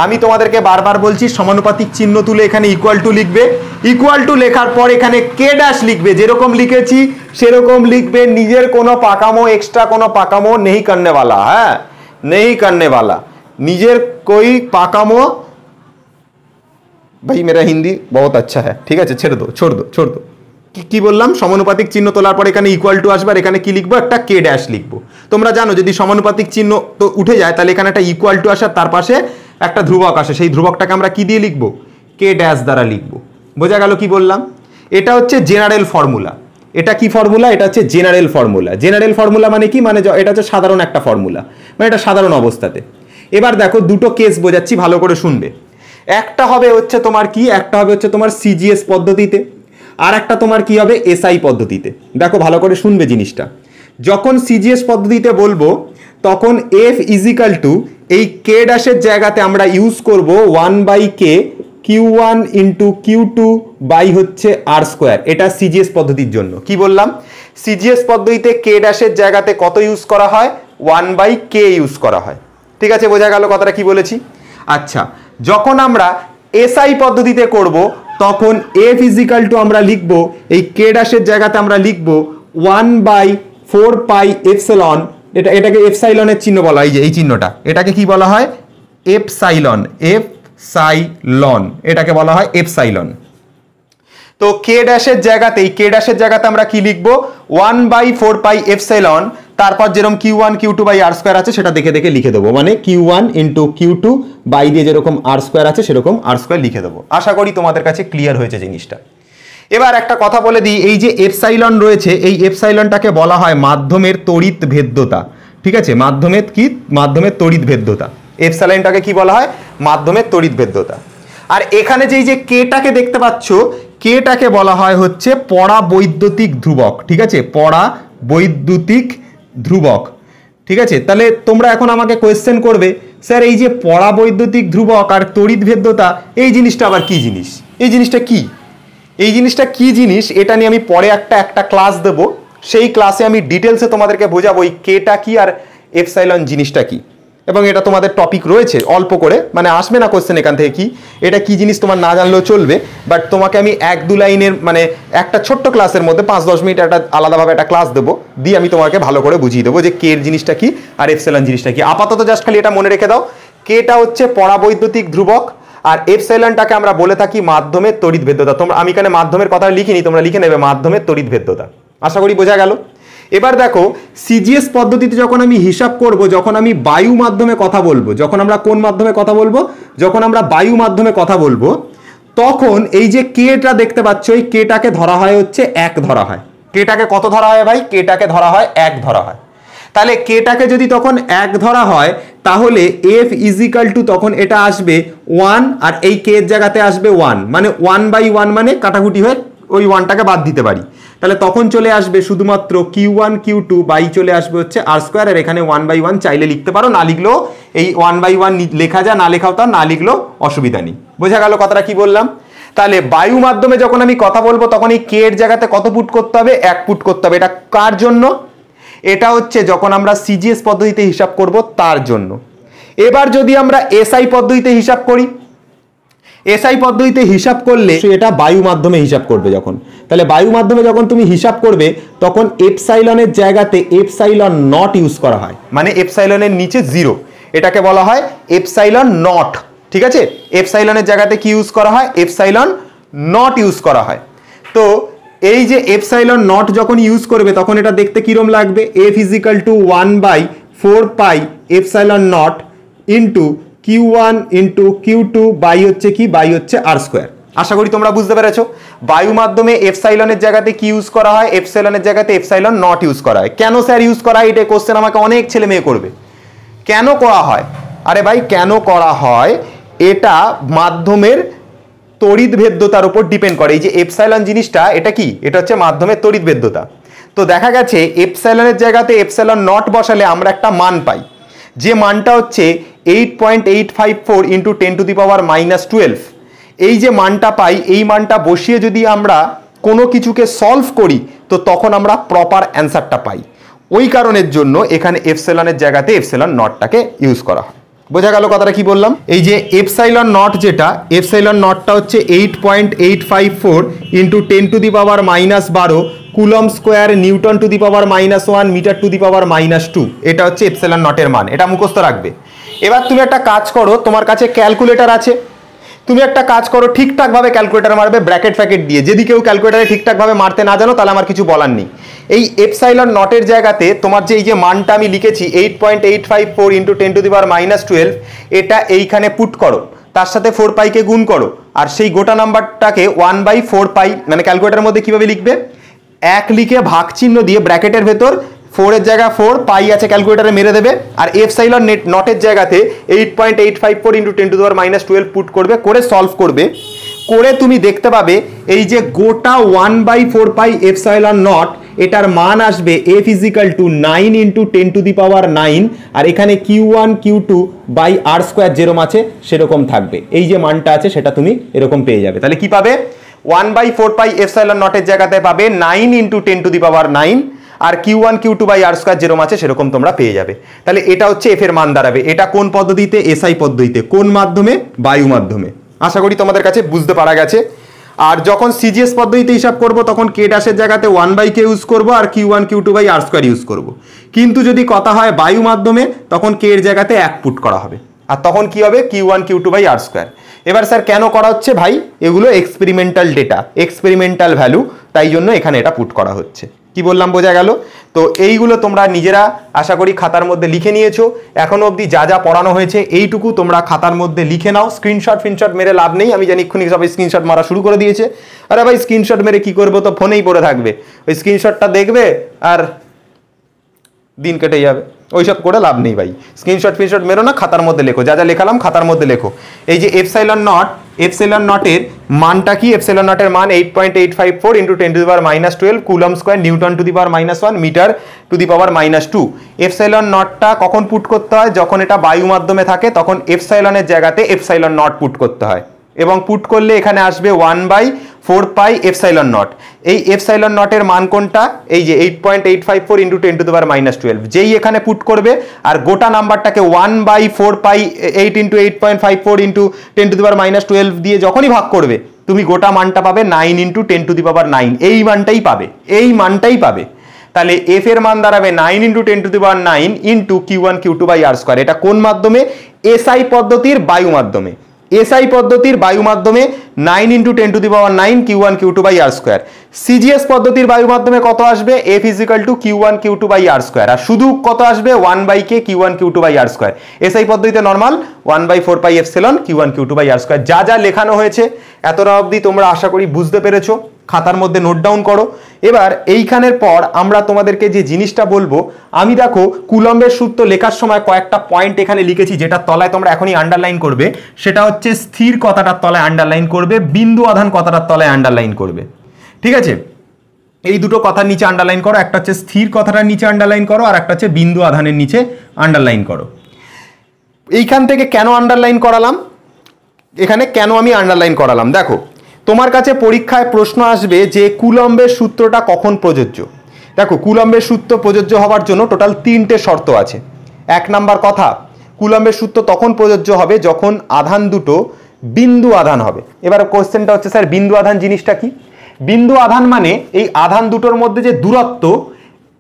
আমি তোমাদেরকে বারবার বলছি, সমানুপাতিক চিহ্ন তুলে এখানে ইকুয়াল টু লিখবে, ইকুয়াল টু লেখার পর এখানে কে ড্যাশ লিখবে, যেরকম লিখেছি সেরকম লিখবে, নিজের কোনো পাকামো এক্সট্রা কোনো পাকামো নেই করনে वाला, হ্যাঁ নেই করনে वाला, নিজের कोई পাকামো, ভাই মেরা হিন্দি বহুত আচ্ছা হ্যাঁ, ঠিক আছে ছেড়ে দো, ছোড় দো। কি বললাম, সমানুপাতিক চিহ্ন তোলার পর এখানে ইকুয়াল টু আসবে, আর এখানে কি লিখবো, একটা কে ড্যাশ লিখবো। তোমরা জানো যদি সমানুপাতিক চিহ্ন তো উঠে যায়, তাহলে এখানে একটা ইকুয়াল টু আসে, তার পাশে একটা ধ্রুবক আসে, সেই ধ্রুবকটাকে আমরা কি দিয়ে লিখবো, কে ড্যাশ দ্বারা লিখবো। বোঝা গেল কি বললাম। এটা হচ্ছে জেনারেল ফর্মুলা। এটা কি ফর্মুলা, এটা হচ্ছে জেনারেল ফর্মুলা। জেনারেল ফর্মুলা মানে কি, মানে এটা হচ্ছে সাধারণ একটা ফর্মুলা, মানে এটা সাধারণ অবস্থাতে। এবার দেখো দুটো কেস বোঝাচ্ছি, ভালো করে শুনবে। একটা হবে হচ্ছে তোমার কি, একটা হবে হচ্ছে তোমার সিজিএস পদ্ধতিতে, আর একটা তোমার কি হবে এসআই পদ্ধতিতে। দেখো ভালো করে শুনবে জিনিসটা। যখন সিজিএস পদ্ধতিতে বলবো, তখন এফ ইজিক্যাল টু এই কে ড্যাশের জায়গাতে আমরা ইউজ করব 1/k Q1 into Q2 by হচ্ছে আর স্কোয়ার। এটা সিজিএস পদ্ধতির জন্য। কি বললাম, সিজিএস পদ্ধতিতে কে ড্যাশের জায়গাতে কত ইউজ করা হয়, 1/k ইউজ করা হয়। ঠিক আছে, বোঝা গেল কথাটা কি বলেছি। আচ্ছা, যখন আমরা এসআই পদ্ধতিতে করব, তখন এফ ইজিক্যাল টু আমরা লিখবো এই কে ড্যাশের জায়গাতে আমরা লিখবো 1/4 পাই এপসাইলন। এটাকে এপসাইলনের চিহ্ন বলা হয়, এই চিহ্নটা, এটাকে কি বলা হয়, এপসাইলন। এপসাইলন এটাকে বলা হয় এপসাইলন। তো কে ড্যাশের জায়গাতে, এই কে ড্যাশের জায়গাতে আমরা কি লিখবো, 1/4 পাই এপসাইলন, তারপর যেরকম Q1 Q2 by R square আছে সেটা দেখে দেখে লিখে দেবো, মানে Q1 ইন্টু Q2 বাই দিয়ে যেরকম আর স্কোয়ার আছে সেরকম আর স্কোয়ার লিখে দেবো। আশা করি তোমাদের কাছে ক্লিয়ার হয়েছে জিনিসটা। এবার একটা কথা বলে দিই, এই যে এপসাইলন রয়েছে, এই এপসাইলনটাকে বলা হয় মাধ্যমের তড়িৎ ভেদ্যতা। ঠিক আছে, মাধ্যমের তড়িৎ ভেদ্যতা। এপসাইলনটাকে কি বলা হয়, মাধ্যমের তড়িৎ ভেদ্যতা। আর এখানে যে কেটাকে দেখতে পাচ্ছ, কেটাকে বলা হয় হচ্ছে পরাবৈদ্যুতিক ধ্রুবক। ঠিক আছে, পরাবৈদ্যুতিক ধ্রুবক। ঠিক আছে, তাহলে তোমরা এখন আমাকে কোয়েশ্চেন করবে, স্যার এই যে পরাবৈদ্যুতিক ধ্রুবক আর তড়িৎ ভেদ্যতা, এই জিনিসটা আবার কি জিনিস, এই জিনিসটা কি, এই জিনিসটা কি জিনিস, এটা নিয়ে আমি পরে একটা ক্লাস দেব। সেই ক্লাসে আমি ডিটেলসে তোমাদেরকে বোঝাবো এই কেটা কি আর এপসাইলন জিনিসটা কি, এবং এটা তোমাদের টপিক রয়েছে অল্প করে, মানে আসবে না কোশ্চেন এখান থেকে কি এটা কি জিনিস তোমার না জানলেও চলবে, বাট তোমাকে আমি 1-2 লাইনের মানে একটা ছোট্ট ক্লাসের মধ্যে 5-10 মিনিট একটা আলাদাভাবে একটা ক্লাস দেবো, দিয়ে আমি তোমাকে ভালো করে বুঝিয়ে দেবো যে কে এর জিনিসটা কি আর এপসাইলন জিনিসটা কি। আপাতত জাস্ট খালি এটা মনে রেখে দাও, কেটা হচ্ছে পরাবৈদ্যুতিক ধ্রুবক আর এপসাইলনটাকে আমরা বলে থাকি মাধ্যমের তড়িৎ ভেদ্যতা। তোমরা, আমি এখানে মাধ্যমের কথা লিখিনি, তোমরা লিখে নেবে মাধ্যমের তড়িৎ ভেদ্যতা। আশা করি বোঝা গেল। এবার দেখো সিজিএস পদ্ধতিতে যখন আমি হিসাব করব, যখন আমি বায়ু মাধ্যমে কথা বলবো, যখন আমরা কোন মাধ্যমে কথা বলবো, যখন আমরা বায়ু মাধ্যমে কথা বলবো, তখন এই যে কেটা দেখতে পাচ্ছ, এই কেটাকে ধরা হয় হচ্ছে 1 ধরা হয়। কেটাকে কত ধরা হয় ভাই, কেটাকে ধরা হয় 1 ধরা হয়। তাহলে কেটাকে যদি তখন 1 ধরা হয়, তাহলে এফ ইজিক্যাল টু তখন এটা আসবে 1, আর এই কে এর জায়গাতে আসবে 1, মানে 1/1, মানে কাটাকুটি হয়ে ওই 1টাকে বাদ দিতে পারি। তাহলে তখন চলে আসবে শুধুমাত্র Q1 Q2 বাই চলে আসবে হচ্ছে আর স্কোয়ার, আর এখানে 1/1 চাইলে লিখতে পারো, না লিখলেও এই 1/1 লেখা যায়, না লেখাও তার, না লিখলেও অসুবিধা নেই। বোঝা গেল কথাটা কি বললাম। তাহলে বায়ু মাধ্যমে যখন আমি কথা বলবো, তখন এই কে এর জায়গাতে কত পুট করতে হবে, 1 পুট করতে হবে। এটা কার জন্য, এটা হচ্ছে যখন আমরা সিজিএস পদ্ধতিতে হিসাব করব তার জন্য। এবার যদি আমরা এসআই পদ্ধতিতে হিসাব করি, এসআই পদ্ধতিতে হিসাব করলে এটা বায়ু মাধ্যমে হিসাব করবে যখন, তাহলে বায়ু মাধ্যমে যখন তুমি হিসাব করবে তখন এপসাইলনের জায়গাতে এপসাইলন নট ইউজ করা হয়, মানে এপসাইলনের নিচে 0, এটাকে বলা হয় এপসাইলন নট। ঠিক আছে, এপসাইলনের জায়গাতে কি ইউজ করা হয়? এপসাইলন নট ইউজ করা হয়। তো এই যে এপসাইলন নট যখন ইউজ করবে তখন এটা দেখতে কিরম লাগবে? F = 1/4 pi epsilon naught into Q1 into Q2 by হচ্ছে কি? বাই হচ্ছে R²। আশা করি তোমরা বুঝতে পেরেছো। বায়ু মাধ্যমে এপসাইলনের জায়গাতে কি ইউজ করা হয়? এপসাইলনের জায়গাতে এপসাইলন নট ইউজ করা হয়। কেন স্যার ইউজ করা হয়? এটা কোশ্চেন আমাকে অনেক ছেলে মেয়ে করবে। কেন করা হয়? আরে ভাই কেন করা হয়, এটা মাধ্যমের তড়িৎ ভেদ্যতার উপর ডিপেন্ড করে। এই যে এপসাইলন জিনিসটা, এটা কি? এটা হচ্ছে মাধ্যমের তড়িৎ ভেদ্যতা। তো দেখা গেছে এপসাইলনের জায়গাতে এপসাইলন নট বসালে আমরা একটা মান পাই, যে মানটা হচ্ছে 8.854 ইন্টু 10⁻⁻12। এই যে মানটা পাই, এই মানটা বসিয়ে যদি আমরা কোনো কিছুকে সলভ করি তো তখন আমরা প্রপার অ্যান্সারটা পাই। ওই কারণের জন্য এখানে এপসাইলনের জায়গাতে এপসাইলন নটটাকে ইউজ করা হয়। বোঝা গেল কথাটা কি বললাম? এই যে এপসাইলন নট, যেটা এপসাইলন নটটা হচ্ছে 8.854 into 10⁻⁻12 coulomb square newton to the power -1 metre to the power -2। এটা হচ্ছে এপসাইলন নটের মান, এটা মুখস্থ রাখবে। এবার তুমি একটা কাজ করো, তোমার কাছে ক্যালকুলেটর আছে, তুমি একটা কাজ করো, ঠিকঠাকভাবে ক্যালকুলেটর মারবে ব্র্যাকেট ফ্যাকেট দিয়ে। যদি কেউ ক্যালকুলেটারে ঠিকঠাকভাবে মারতে না জানো তাহলে আমার কিছু বলার নেই। এই এপসাইলন নটের জায়গাতে তোমার যে এই যে মানটা আমি লিখেছি 8.854 ইন্টু 10⁻⁻12, এটা এইখানে পুট করো, তার সাথে 4 পাইকে গুণ করো, আর সেই গোটা নাম্বারটাকে 1/4 পাই, মানে ক্যালকুলেটারের মধ্যে কিভাবে লিখবে? 1 লিখে ভাগ চিহ্ন দিয়ে ব্র্যাকেটের ভেতর 4 এর জায়গায় 4 পাই আছে, ক্যালকুলেটারে মেরে দেবে, আর এপসাইলন নটের জায়গাতে 8.854 ইন্টু 10⁻⁻12 পুট করবে, করে সলভ করবে। করে তুমি দেখতে পাবে এই যে গোটা 1/4 পাই এপসাইলন নট, এটার মান আসবে F = 9 ইন্টু 10⁻9, আর এখানে Q1 Q2 বাই R² যেরকম আছে সেরকম থাকবে। এই যে মানটা আছে সেটা তুমি এরকম পেয়ে যাবে। তাহলে কি পাবে? 1/4 পাই এপসাইলন নটের জায়গাতে পাবে 9 into 10⁻9, R Q1 Q2 by R² যেরকম আছে সেরকম তোমরা পেয়ে যাবে। তাহলে এটা হচ্ছে এফ এর মান দাঁড়াবে। এটা কোন পদ্ধতিতে? এসআই পদ্ধতিতে। কোন মাধ্যমে? বায়ু মাধ্যমে। আশা করি তোমাদের কাছে বুঝতে পারা গেছে। আর যখন সিজিএস পদ্ধতিতে হিসাব করব তখন কে ড্যাশের জায়গাতে 1/k ইউজ করব আর Q1 Q2 by R² use করব। কিন্তু যদি কথা হয় বায়ু মাধ্যমে তখন কে এর জায়গাতে 1 পুট করা হবে, আর তখন কি হবে? Q1 Q2 by R²। এবার স্যার কেন করা হচ্ছে? ভাই এগুলো এক্সপেরিমেন্টাল ডেটা, এক্সপেরিমেন্টাল ভ্যালু, তাই জন্য এখানে এটা পুট করা হচ্ছে। কি বললাম বোঝা গেল? তো এইগুলো তোমরা নিজেরা আশা করি খাতার মধ্যে লিখে নিয়েছো। এখনো অবধি যা যা পড়ানো হয়েছে এইটুকু তোমরা খাতার মধ্যে লিখে নাও। স্ক্রিনশট মেরে লাভ নেই, আমি জানি এক্ষুনি সবাই স্ক্রিনশট মারা শুরু করে দিয়েছে। আরে ভাই স্ক্রিনশট মেরে কি করবো, তো ফোনেই পড়ে থাকবে, ওই স্ক্রিনশটটা দেখবে আর দিন কেটে যাবে। ওইসব করে লাভ নেই ভাই, স্ক্রিনশট মেরো না, খাতার মধ্যে লেখো, যা যা লেখালাম খাতার মধ্যে লেখো। এই যে এপসাইলন নটের মানটা কি? এপসাইলন নটের মান 8.854 into 10⁻12 coulomb square newton to the power -1 metre to the power -2। Epsilon নটটা কখন পুট করতে হয়? যখন এটা বায়ু মাধ্যমে থাকে তখন এপসাইলনের জায়গাতে এপসাইলন নট পুট করতে হয়, এবং পুট করলে এখানে আসবে 1/4 পাই এপসাইলন নট। এই এপসাইলন নটের মান কোনটা? এই যে 8.854 ইন্টু 10⁻12, যেই এখানে পুট করবে আর গোটা নাম্বারটাকে 1/4 পাই 8 ইন্টু 8.54 ইন্টু 10⁻12 দিয়ে যখনই ভাগ করবে তুমি গোটা মানটা পাবে 9 ইন্টু 10⁹। এই মানটাই পাবে। তাহলে এফ এর মান দাঁড়াবে 9 into 10⁹ into Q1 Q2 by R²। এটা কোন মাধ্যমে? এসআই পদ্ধতির বায়ু মাধ্যমে। এসআই পদ্ধতির বায়ু মাধ্যমে 9 into 10⁹ Q1 Q2 by R²। CGS পদ্ধতির বায়ু মাধ্যমে কত আসবে? F = Q1 Q2 by R², আর শুধু কত আসবে? 1/k Q1 Q2 by R²। SI পদ্ধতিতে normal 1/4 pi epsilon Q1 Q2 by R²। যা যা লেখানো হয়েছে এতটা অবধি তোমরা আশা করি বুঝতে পেরেছো, খাতার মধ্যে নোট ডাউন করো। এবার এইখানের পর আমরা তোমাদেরকে যে জিনিসটা বলবো, আমি দেখো কুলম্বের সূত্র লেখার সময় কয়েকটা পয়েন্ট এখানে লিখেছি, যেটা তলায় তোমরা এখনই আন্ডারলাইন করবে। সেটা হচ্ছে স্থির কথাটার তলায় আন্ডারলাইন করবে, বিন্দু আধান কথাটার তলায় আন্ডারলাইন করবে। ঠিক আছে, এই দুটো কথার নিচে আন্ডারলাইন করো, একটা হচ্ছে স্থির কথাটার নিচে আন্ডারলাইন করো, আর একটা হচ্ছে বিন্দু আধানের নিচে আন্ডারলাইন করো। এইখান থেকে কেন আন্ডারলাইন করালাম, এখানে কেন আমি আন্ডারলাইন করালাম, দেখো তোমার কাছে পরীক্ষায় প্রশ্ন আসবে যে কুলম্বের সূত্রটা কখন প্রযোজ্য। দেখো কুলম্বের সূত্র প্রযোজ্য হওয়ার জন্য টোটাল 3টে শর্ত আছে। 1 নাম্বার কথা, কুলম্বের সূত্র তখন প্রযোজ্য হবে যখন আধান দুটো বিন্দু আধান হবে। এবার কোশ্চেনটা হচ্ছে স্যার বিন্দু আধান জিনিসটা কি? বিন্দু আধান মানে এই আধান দুটোর মধ্যে যে দূরত্ব,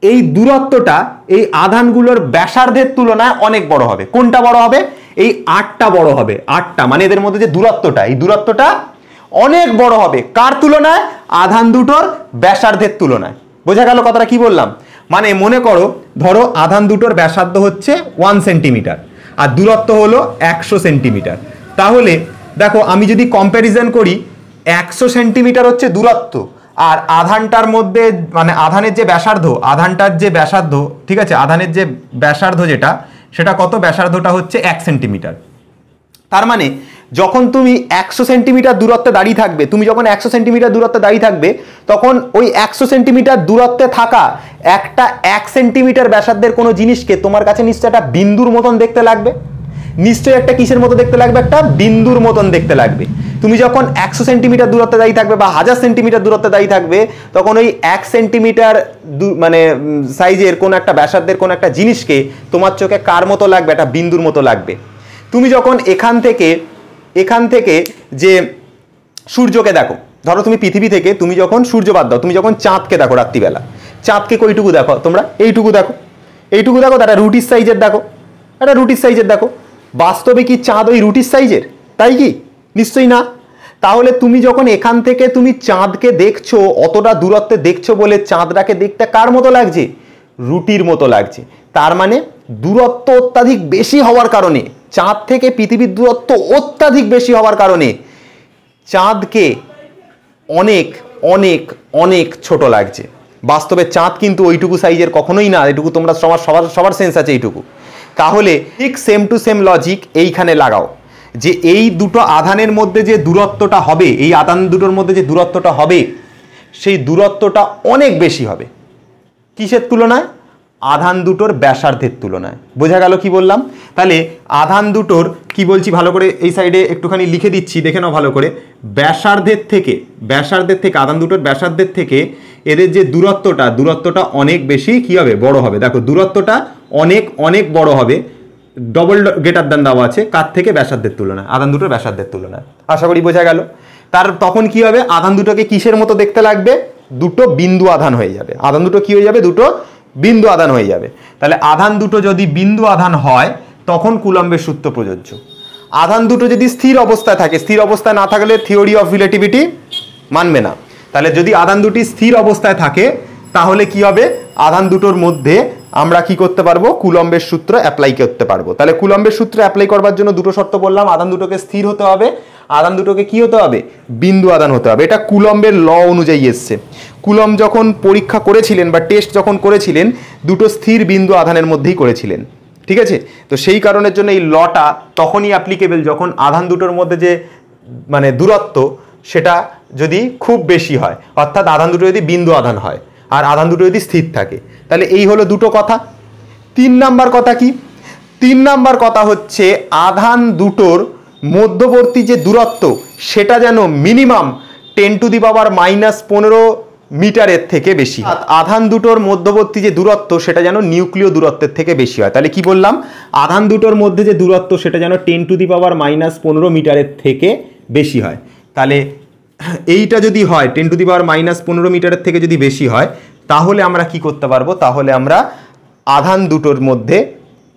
এই দূরত্বটা এই আধানগুলোর ব্যাসার্ধের তুলনায় অনেক বড় হবে। কোনটা বড় হবে? এই 8টা বড় হবে। 8টা মানে এদের মধ্যে যে দূরত্বটা, এই দূরত্বটা অনেক বড় হবে। কার তুলনায়? আধান দুটোর ব্যাসার্ধের তুলনায়। বোঝা গেল কথাটা কি বললাম? মানে মনে করো, ধরো আধান দুটোর ব্যাসার্ধ হচ্ছে 1 সেন্টিমিটার আর দূরত্ব হলো 100 সেন্টিমিটার। তাহলে দেখো আমি যদি কম্প্যারিজন করি, 100 সেন্টিমিটার হচ্ছে দূরত্ব আর আধানটার মধ্যে মানে আধানের যে ব্যাসার্ধ, আধানটার যে ব্যাসার্ধ, ঠিক আছে, আধানের যে ব্যাসার্ধ যেটা, সেটা কত? ব্যাসার্ধটা হচ্ছে 1 সেন্টিমিটার। তার মানে যখন তুমি 100 সেন্টিমিটার দূরত্বে দাঁড়িয়ে থাকবে, তুমি যখন 100 সেন্টিমিটার দূরত্বে দাঁড়িয়ে থাকবে, তখন ওই 100 সেন্টিমিটার দূরত্বে থাকা একটা 1 সেন্টিমিটার ব্যাসার্ধের কোনো জিনিসকে তোমার কাছে নিশ্চয়ই একটা বিন্দুর মতন দেখতে লাগবে। নিশ্চয়ই একটা কিসের মতো দেখতে লাগবে? একটা বিন্দুর মতন দেখতে লাগবে। তুমি যখন 100 সেন্টিমিটার দূরত্বে দাঁড়িয়ে থাকবে বা 1000 সেন্টিমিটার দূরত্বে দাঁড়িয়ে থাকবে, তখন ওই 1 সেন্টিমিটার মানে সাইজের কোন একটা ব্যাসার্ধের কোন একটা জিনিসকে তোমার চোখে কার মতো লাগবে? একটা বিন্দুর মতো লাগবে। তুমি যখন এখান থেকে যে সূর্যকে দেখো, ধরো তুমি পৃথিবী থেকে তুমি যখন সূর্য বাদ দাও, তুমি যখন চাঁদকে দেখো রাত্রিবেলা, চাঁদকে কইটুকু দেখো তোমরা? এইটুকু দেখো, এইটুকু দেখো। একটা রুটির সাইজের দেখো, একটা রুটির সাইজের দেখো। বাস্তবে কি চাঁদ ওই রুটির সাইজের? তাই কি? নিশ্চয়ই না। তাহলে তুমি যখন এখান থেকে তুমি চাঁদকে দেখছো, অতটা দূরত্বে দেখছো বলে চাঁদটাকে দেখতে কার মতো লাগছে? রুটির মতো লাগছে। তার মানে দূরত্ব অত্যাধিক বেশি হওয়ার কারণে, চাঁদ থেকে পৃথিবীর দূরত্ব অত্যাধিক বেশি হওয়ার কারণে চাঁদকে অনেক অনেক অনেক ছোট লাগছে। বাস্তবে চাঁদ কিন্তু ওইটুকু সাইজের কখনোই না। এটুকু তোমরা সবার সেন্স আছে এইটুকু। তাহলে ঠিক সেম টু সেম লজিক এইখানে লাগাও, যে এই দুটো আধানের মধ্যে যে দূরত্বটা হবে, এই আধান দুটোর মধ্যে যে দূরত্বটা হবে, সেই দূরত্বটা অনেক বেশি হবে। কিসের তুলনায়? আধান দুটোর ব্যাসার্ধের তুলনায়। বোঝা গেল কি বললাম? তাহলে আধান দুটোর কি বলছি ভালো করে এই সাইডে একটুখানি লিখে দিচ্ছি, দেখে নাও ভালো করে। ব্যাসার্ধের থেকে আধান দুটোর ব্যাসার্ধের থেকে এদের যে দূরত্বটা অনেক বেশি কি হবে? বড় হবে। দেখো দূরত্বটা অনেক অনেক বড় হবে। ডবল গ্রেটার দ্যান দেওয়া আছে কার থেকে? ব্যাসার্ধের তুলনায়, আধান দুটোর ব্যাসার্ধের তুলনায়। আশা করি বোঝা গেল। তখন কি হবে? আধান দুটোকে কিসের মতো দেখতে লাগবে? দুটো বিন্দু আধান হয়ে যাবে। আধান দুটো কি হয়ে যাবে? দুটো বিন্দু আধান হয়ে যাবে। তাহলে আধান দুটো যদি বিন্দু আধান হয় তখন কুলম্বের সূত্র প্রযোজ্য। আধান দুটো যদি স্থির অবস্থায় থাকে, স্থির অবস্থায় না থাকলে থিওরি অফ রিলেটিভিটি মানবে না। তাহলে যদি আধান দুটি স্থির অবস্থায় থাকে তাহলে কি হবে? আধান দুটোর মধ্যে আমরা কি করতে পারবো? কুলম্বের সূত্র অ্যাপ্লাই করতে পারবো। তাহলে কুলম্বের সূত্র অ্যাপ্লাই করবার জন্য দুটো শর্ত বললাম। আধান দুটোকে স্থির হতে হবে, আধান দুটোকে কি হতে হবে? বিন্দু আধান হতে হবে। এটা কুলম্বের ল অনুযায়ী এসছে। কুলম্ব যখন পরীক্ষা করেছিলেন বা টেস্ট যখন করেছিলেন, দুটো স্থির বিন্দু আধানের মধ্যেই করেছিলেন। ঠিক আছে? তো সেই কারণের জন্য এই লটা তখনই অ্যাপ্লিকেবল যখন আধান দুটোর মধ্যে যে মানে দূরত্ব সেটা যদি খুব বেশি হয়, অর্থাৎ আধান দুটো যদি বিন্দু আধান হয় আর আধান দুটো যদি স্থির থাকে। তাহলে এই হলো দুটো কথা। 3 নাম্বার কথা কি? 3 নাম্বার কথা হচ্ছে আধান দুটোর মধ্যবর্তী যে দূরত্ব সেটা যেন মিনিমাম 10⁻⁻15 মিটারের থেকে বেশি। আধান দুটোর মধ্যবর্তী যে দূরত্ব সেটা যেন নিউক্লিয় দূরত্বের থেকে বেশি হয়। তাহলে কি বললাম? আধান দুটোর মধ্যে যে দূরত্ব সেটা যেন 10⁻⁻15 মিটারের থেকে বেশি হয়। তাহলে এইটা যদি হয় 10⁻⁻15 মিটারের থেকে যদি বেশি হয়, তাহলে আমরা কি করতে পারবো? তাহলে আমরা আধান দুটোর মধ্যে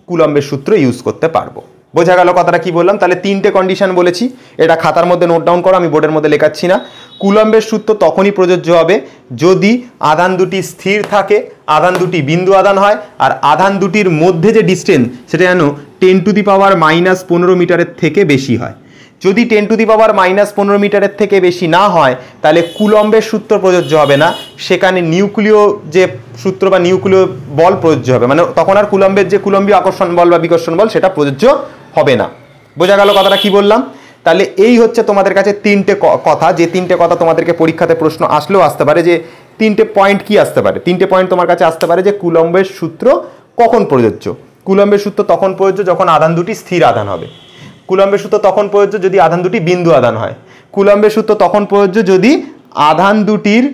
কুলম্বের সূত্র ইউজ করতে পারবো। বোঝা গেল কথাটা কি বললাম? তাহলে 3টে কন্ডিশন বলেছি, এটা খাতার মধ্যে নোট ডাউন করো, আমি বোর্ডের মধ্যে লেখাচ্ছি না। কুলম্বের সূত্র তখনই প্রযোজ্য হবে যদি আধান দুটি স্থির থাকে, আধান দুটি বিন্দু আধান হয়, আর আধান দুটির মধ্যে যে ডিস্টেন্স সেটা যেন 10⁻⁻15 মিটারের থেকে বেশি হয়। যদি 10⁻⁻15 মিটারের থেকে বেশি না হয় তাহলে কুলম্বের সূত্র প্রযোজ্য হবে না, সেখানে নিউক্লিয় যে সূত্র বা নিউক্লিয় বল প্রযোজ্য হবে। মানে তখন আর কুলম্বের যে কুলম্বীয় আকর্ষণ বল বা বিকর্ষণ বল সেটা প্রযোজ্য হবে না। বোঝা গেল কথাটা কি বললাম? তাহলে এই হচ্ছে তোমাদের কাছে 3টে কথা, যে 3টে কথা তোমাদেরকে পরীক্ষাতে প্রশ্ন আসলেও আসতে পারে। যে 3টে পয়েন্ট কি আসতে পারে? 3টে পয়েন্ট তোমার কাছে আসতে পারে যে কুলম্বের সূত্র কখন প্রযোজ্য। কুলম্বের সূত্র তখন প্রযোজ্য যখন আধান দুটি স্থির আধান হবে। কুলম্বের সূত্র তখন প্রযোজ্য যদি আধান দুটি বিন্দু আধান হয়। কুলম্বের সূত্র তখন প্রযোজ্য যদি আধান দুটির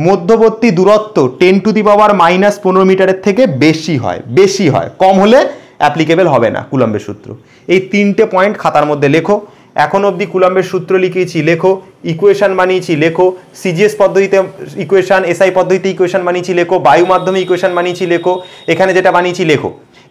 মধ্যবর্তী দূরত্ব 10⁻⁻15 মিটারের থেকে বেশি হয়। কম হলে অ্যাপ্লিকেবল হবে না কুলম্বের সূত্র। এই 3টে পয়েন্ট খাতার মধ্যে লেখো। এখন অবধি কুলম্বের সূত্র লিখিয়েছি, লেখো। ইকুয়েশন বানিয়েছি, লেখো। সিজিএস পদ্ধতিতে ইকুয়েশন, এসআই পদ্ধতিতে ইকুয়েশন বানিয়েছি, লেখো। বায়ু মাধ্যমে ইকুয়েশন বানিয়েছি, লেখো। এখানে যেটা বানিয়েছি লেখো।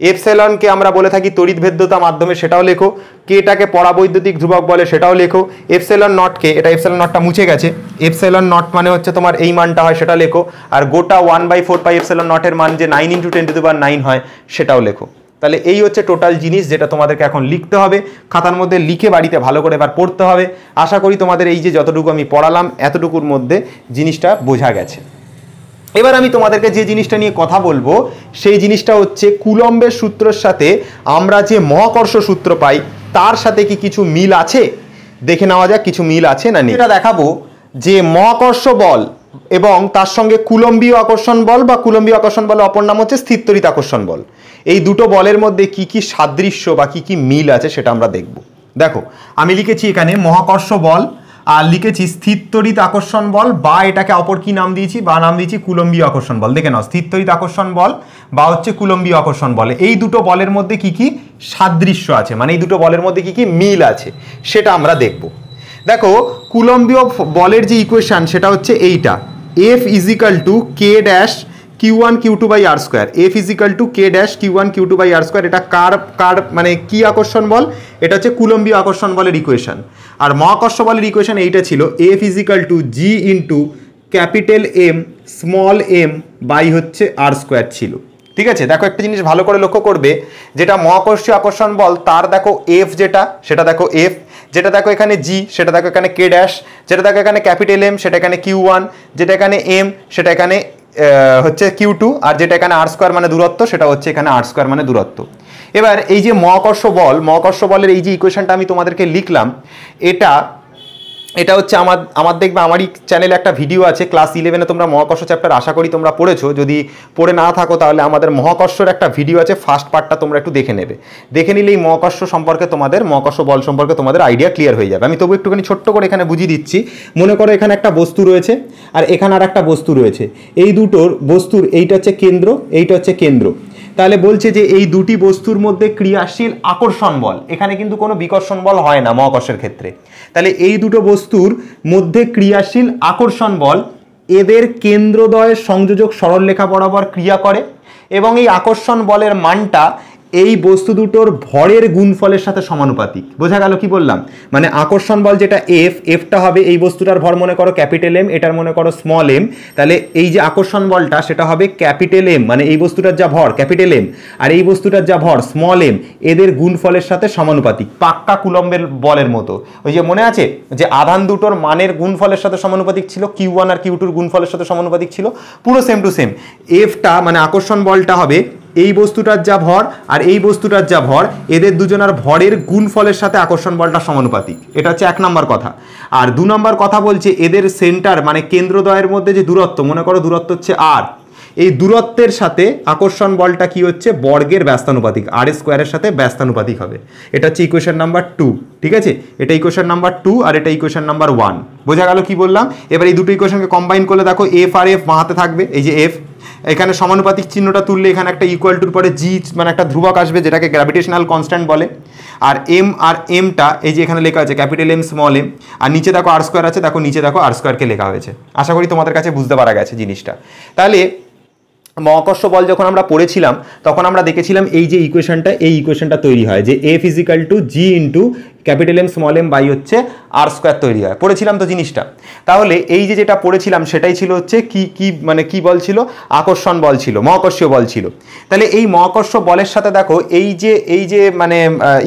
এপসিলনকে আমরা বলে থাকি তড়িৎ ভেদ্যতা মাধ্যমে, সেটাও লেখো। কেটাকে পরাবৈদ্যুতিক ধ্রুবক বলে, সেটাও লেখো। এপসিলন নটকে, এটা এপসিলন নটটা মুছে গেছে, এপসিলন নট মানে হচ্ছে তোমার এই মানটা হয়, সেটা লেখো। আর গোটা 1/4 পাই এপসিলন নটের মান যে 9 × 10⁹ হয়, সেটাও লেখো। তাহলে এই হচ্ছে টোটাল জিনিস যেটা তোমাদেরকে এখন লিখতে হবে, খাতার মধ্যে লিখে বাড়িতে ভালো করে এবার পড়তে হবে। আশা করি তোমাদের এই যে যতটুকু আমি পড়ালাম এতটুকুর মধ্যে জিনিসটা বোঝা গেছে। এবার আমি তোমাদেরকে যে জিনিসটা নিয়ে কথা বলবো সেই জিনিসটা হচ্ছে কুলম্বের সূত্রের সাথে আমরা যে মহাকর্ষ সূত্র পাই তার সাথে কি কিছু মিল আছে, দেখে নেওয়া যাক কিছু মিল আছে না নেই। এটা দেখাবো যে মহাকর্ষ বল এবং তার সঙ্গে কুলম্বীয় আকর্ষণ বল বা কুলম্বীয় আকর্ষণ বলের অপর নাম হচ্ছে স্থির তড়িৎ আকর্ষণ বল, এই দুটো বলের মধ্যে কি কি সাদৃশ্য বা কি কি মিল আছে সেটা আমরা দেখব। দেখো আমি লিখেছি এখানে মহাকর্ষ বল আর লিখেছি স্থির তড়িৎ আকর্ষণ বল, বা এটাকে অপর কি নাম দিয়েছি, বা নাম দিয়েছি কুলম্বীয় আকর্ষণ বল। দেখে নাও, স্থির তড়িৎ আকর্ষণ বল বা হচ্ছে কুলম্বীয় আকর্ষণ বল, এই দুটো বলের মধ্যে কি কি সাদৃশ্য আছে, মানে এই দুটো বলের মধ্যে কি কি মিল আছে সেটা আমরা দেখব। দেখো কুলম্বীয় বলের যে ইকুয়েশন সেটা হচ্ছে এইটা, F = K' Q1 Q2/r²। F = K'(Q1 Q2/r²). এটা কার মানে কি আকর্ষণ বল, এটা হচ্ছে কুলম্বীয় আকর্ষণ বলের ইকুয়েশন। আর মহাকর্ষ বলের ইকুয়েশন এইটা ছিল, F = G × M হচ্ছে r² ছিল। ঠিক আছে, দেখো একটা জিনিস ভালো করে লক্ষ্য করবে, যেটা মহাকর্ষীয় আকর্ষণ বল তার দেখো F যেটা, সেটা দেখো F, যেটা দেখো এখানে G সেটা দেখো এখানে K', যেটা দেখো এখানে M সেটা এখানে Q1, যেটা এখানে M সেটা এখানে হচ্ছে Q2, আর যেটা এখানে r² মানে দূরত্ব সেটা হচ্ছে এখানে r² মানে দূরত্ব। এবার এই যে মহাকর্ষ বলের এই যে ইকুয়েশনটা আমি তোমাদেরকে লিখলাম, এটা হচ্ছে আমার দেখবে আমারই চ্যানেলে একটা ভিডিও আছে, ক্লাস 11-এ তোমরা মহাকর্ষ চ্যাপ্টার আশা করি তোমরা পড়েছো, যদি পড়ে না থাকো তাহলে আমাদের মহাকর্ষের একটা ভিডিও আছে, ফার্স্ট পার্টটা তোমরা একটু দেখে নেবে, দেখে নিলেই মহাকর্ষ বল সম্পর্কে তোমাদের আইডিয়া ক্লিয়ার হয়ে যাবে। আমি তবু একটুখানি ছোট্ট করে এখানে বুঝিয়ে দিচ্ছি। মনে করো এখানে একটা বস্তু রয়েছে আর এখানে আর একটা বস্তু রয়েছে, এই দুটোর বস্তুর এইটা হচ্ছে কেন্দ্র, এইটা হচ্ছে কেন্দ্র। তাহলে বলছে যে এই দুটি বস্তুর মধ্যে ক্রিয়াশীল আকর্ষণ বল, এখানে কিন্তু কোনো বিকর্ষণ বল হয় না মহাকর্ষের ক্ষেত্রে। তাহলে এই দুটো বস্তুর মধ্যে ক্রিয়াশীল আকর্ষণ বল এদের কেন্দ্রদ্বয়ের সংযোজক সরলরেখা বরাবর ক্রিয়া করে, এবং এই আকর্ষণ বলের মানটা এই বস্তু দুটোর ভরের গুণফলের সাথে সমানুপাতিক। বোঝা গেল কি বললাম? মানে আকর্ষণ বল যেটা এফটা হবে এই বস্তুটার ভর মনে করো M, এটার মনে করো m, তাহলে এই যে আকর্ষণ বলটা সেটা হবে M, মানে এই বস্তুটার যা ভর M আর এই বস্তুটার যা ভর m, এদের গুণফলের সাথে সমানুপাতিক, পাক্কা কুলম্বের বলের মতো। ওই যে মনে আছে যে আধান দুটোর মানের গুণফলের সাথে সমানুপাতিক ছিল, Q1 আর Q2 গুণফলের সাথে সমানুপাতিক ছিল, পুরো সেম টু সেম। এফটা মানে আকর্ষণ বলটা হবে এই বস্তুটার যা ভর আর এই বস্তুটার যা ভর, এদের দুজনের ভরের গুণফলের সাথে আকর্ষণ বলটা সমানুপাতিক। এটা হচ্ছে 1 নম্বর কথা। আর 2 নম্বর কথা বলছে এদের সেন্টার মানে কেন্দ্রদ্বয়ের মধ্যে যে দূরত্ব, মনে করো দূরত্ব হচ্ছে r, এই দূরত্বের সাথে আকর্ষণ বলটা কি হচ্ছে বর্গের ব্যস্তানুপাতিক, r² সাথে ব্যস্তানুপাতিক হবে। এটা হচ্ছে ইকুয়েশন নাম্বার 2। ঠিক আছে, এটা ইকুয়েশন নাম্বার 2 আর এটা ইকুয়েশন নাম্বার 1। বোঝা গেল কি বললাম? এবার এই দুটো ইকুয়েশনকে কম্বাইন করলে দেখো F আর F বাঁ হাতে থাকবে, এই যে F, এখানে সমানুপাতিক চিহ্নটা তুললে এখানে একটা ইকুয়াল টুর পরে জি মানে একটা ধ্রুবক আসবে যেটাকে গ্র্যাভিটেশনাল কনস্ট্যান্ট বলে। আর এমটা এই যে এখানে লেখা আছে M, আর নিচে দেখো r² আছে, দেখো নিচে দেখো r²কে লেখা হয়েছে। আশা করি তোমাদের কাছে বুঝতে পারা গেছে জিনিসটা। তাহলে মহাকর্ষ বল যখন আমরা পড়েছিলাম তখন আমরা দেখেছিলাম এই যে ইকুয়েশনটা তৈরি হয় যে F = G M, হচ্ছে r² তৈরি হয়, পড়েছিলাম তো জিনিসটা। তাহলে এই যে যেটা পড়েছিলাম সেটাই ছিল হচ্ছে কি বল ছিল, আকর্ষণ বল ছিল, মহাকর্ষীয় বল ছিল। তাহলে এই মহাকর্ষ বলের সাথে দেখো এই যে মানে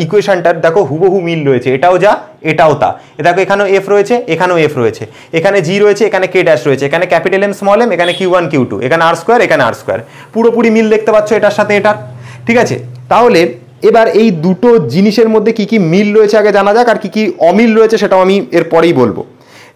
ইকুয়েশনটার দেখো হুবহু মিল রয়েছে, এটাও যা এটাও তা। দেখো এখানেও F রয়েছে, এখানেও F রয়েছে, এখানে G রয়েছে, এখানে K' রয়েছে, এখানে M, এখানে Q1 Q2, এখানে r², এখানে r², পুরোপুরি মিল দেখতে পাচ্ছ এটার সাথে এটার। ঠিক আছে, তাহলে এবার এই দুটো জিনিসের মধ্যে কি কি মিল রয়েছে আগে জানা যাক, আর কি কি অমিল রয়েছে সেটাও আমি এর পরেই বলবো।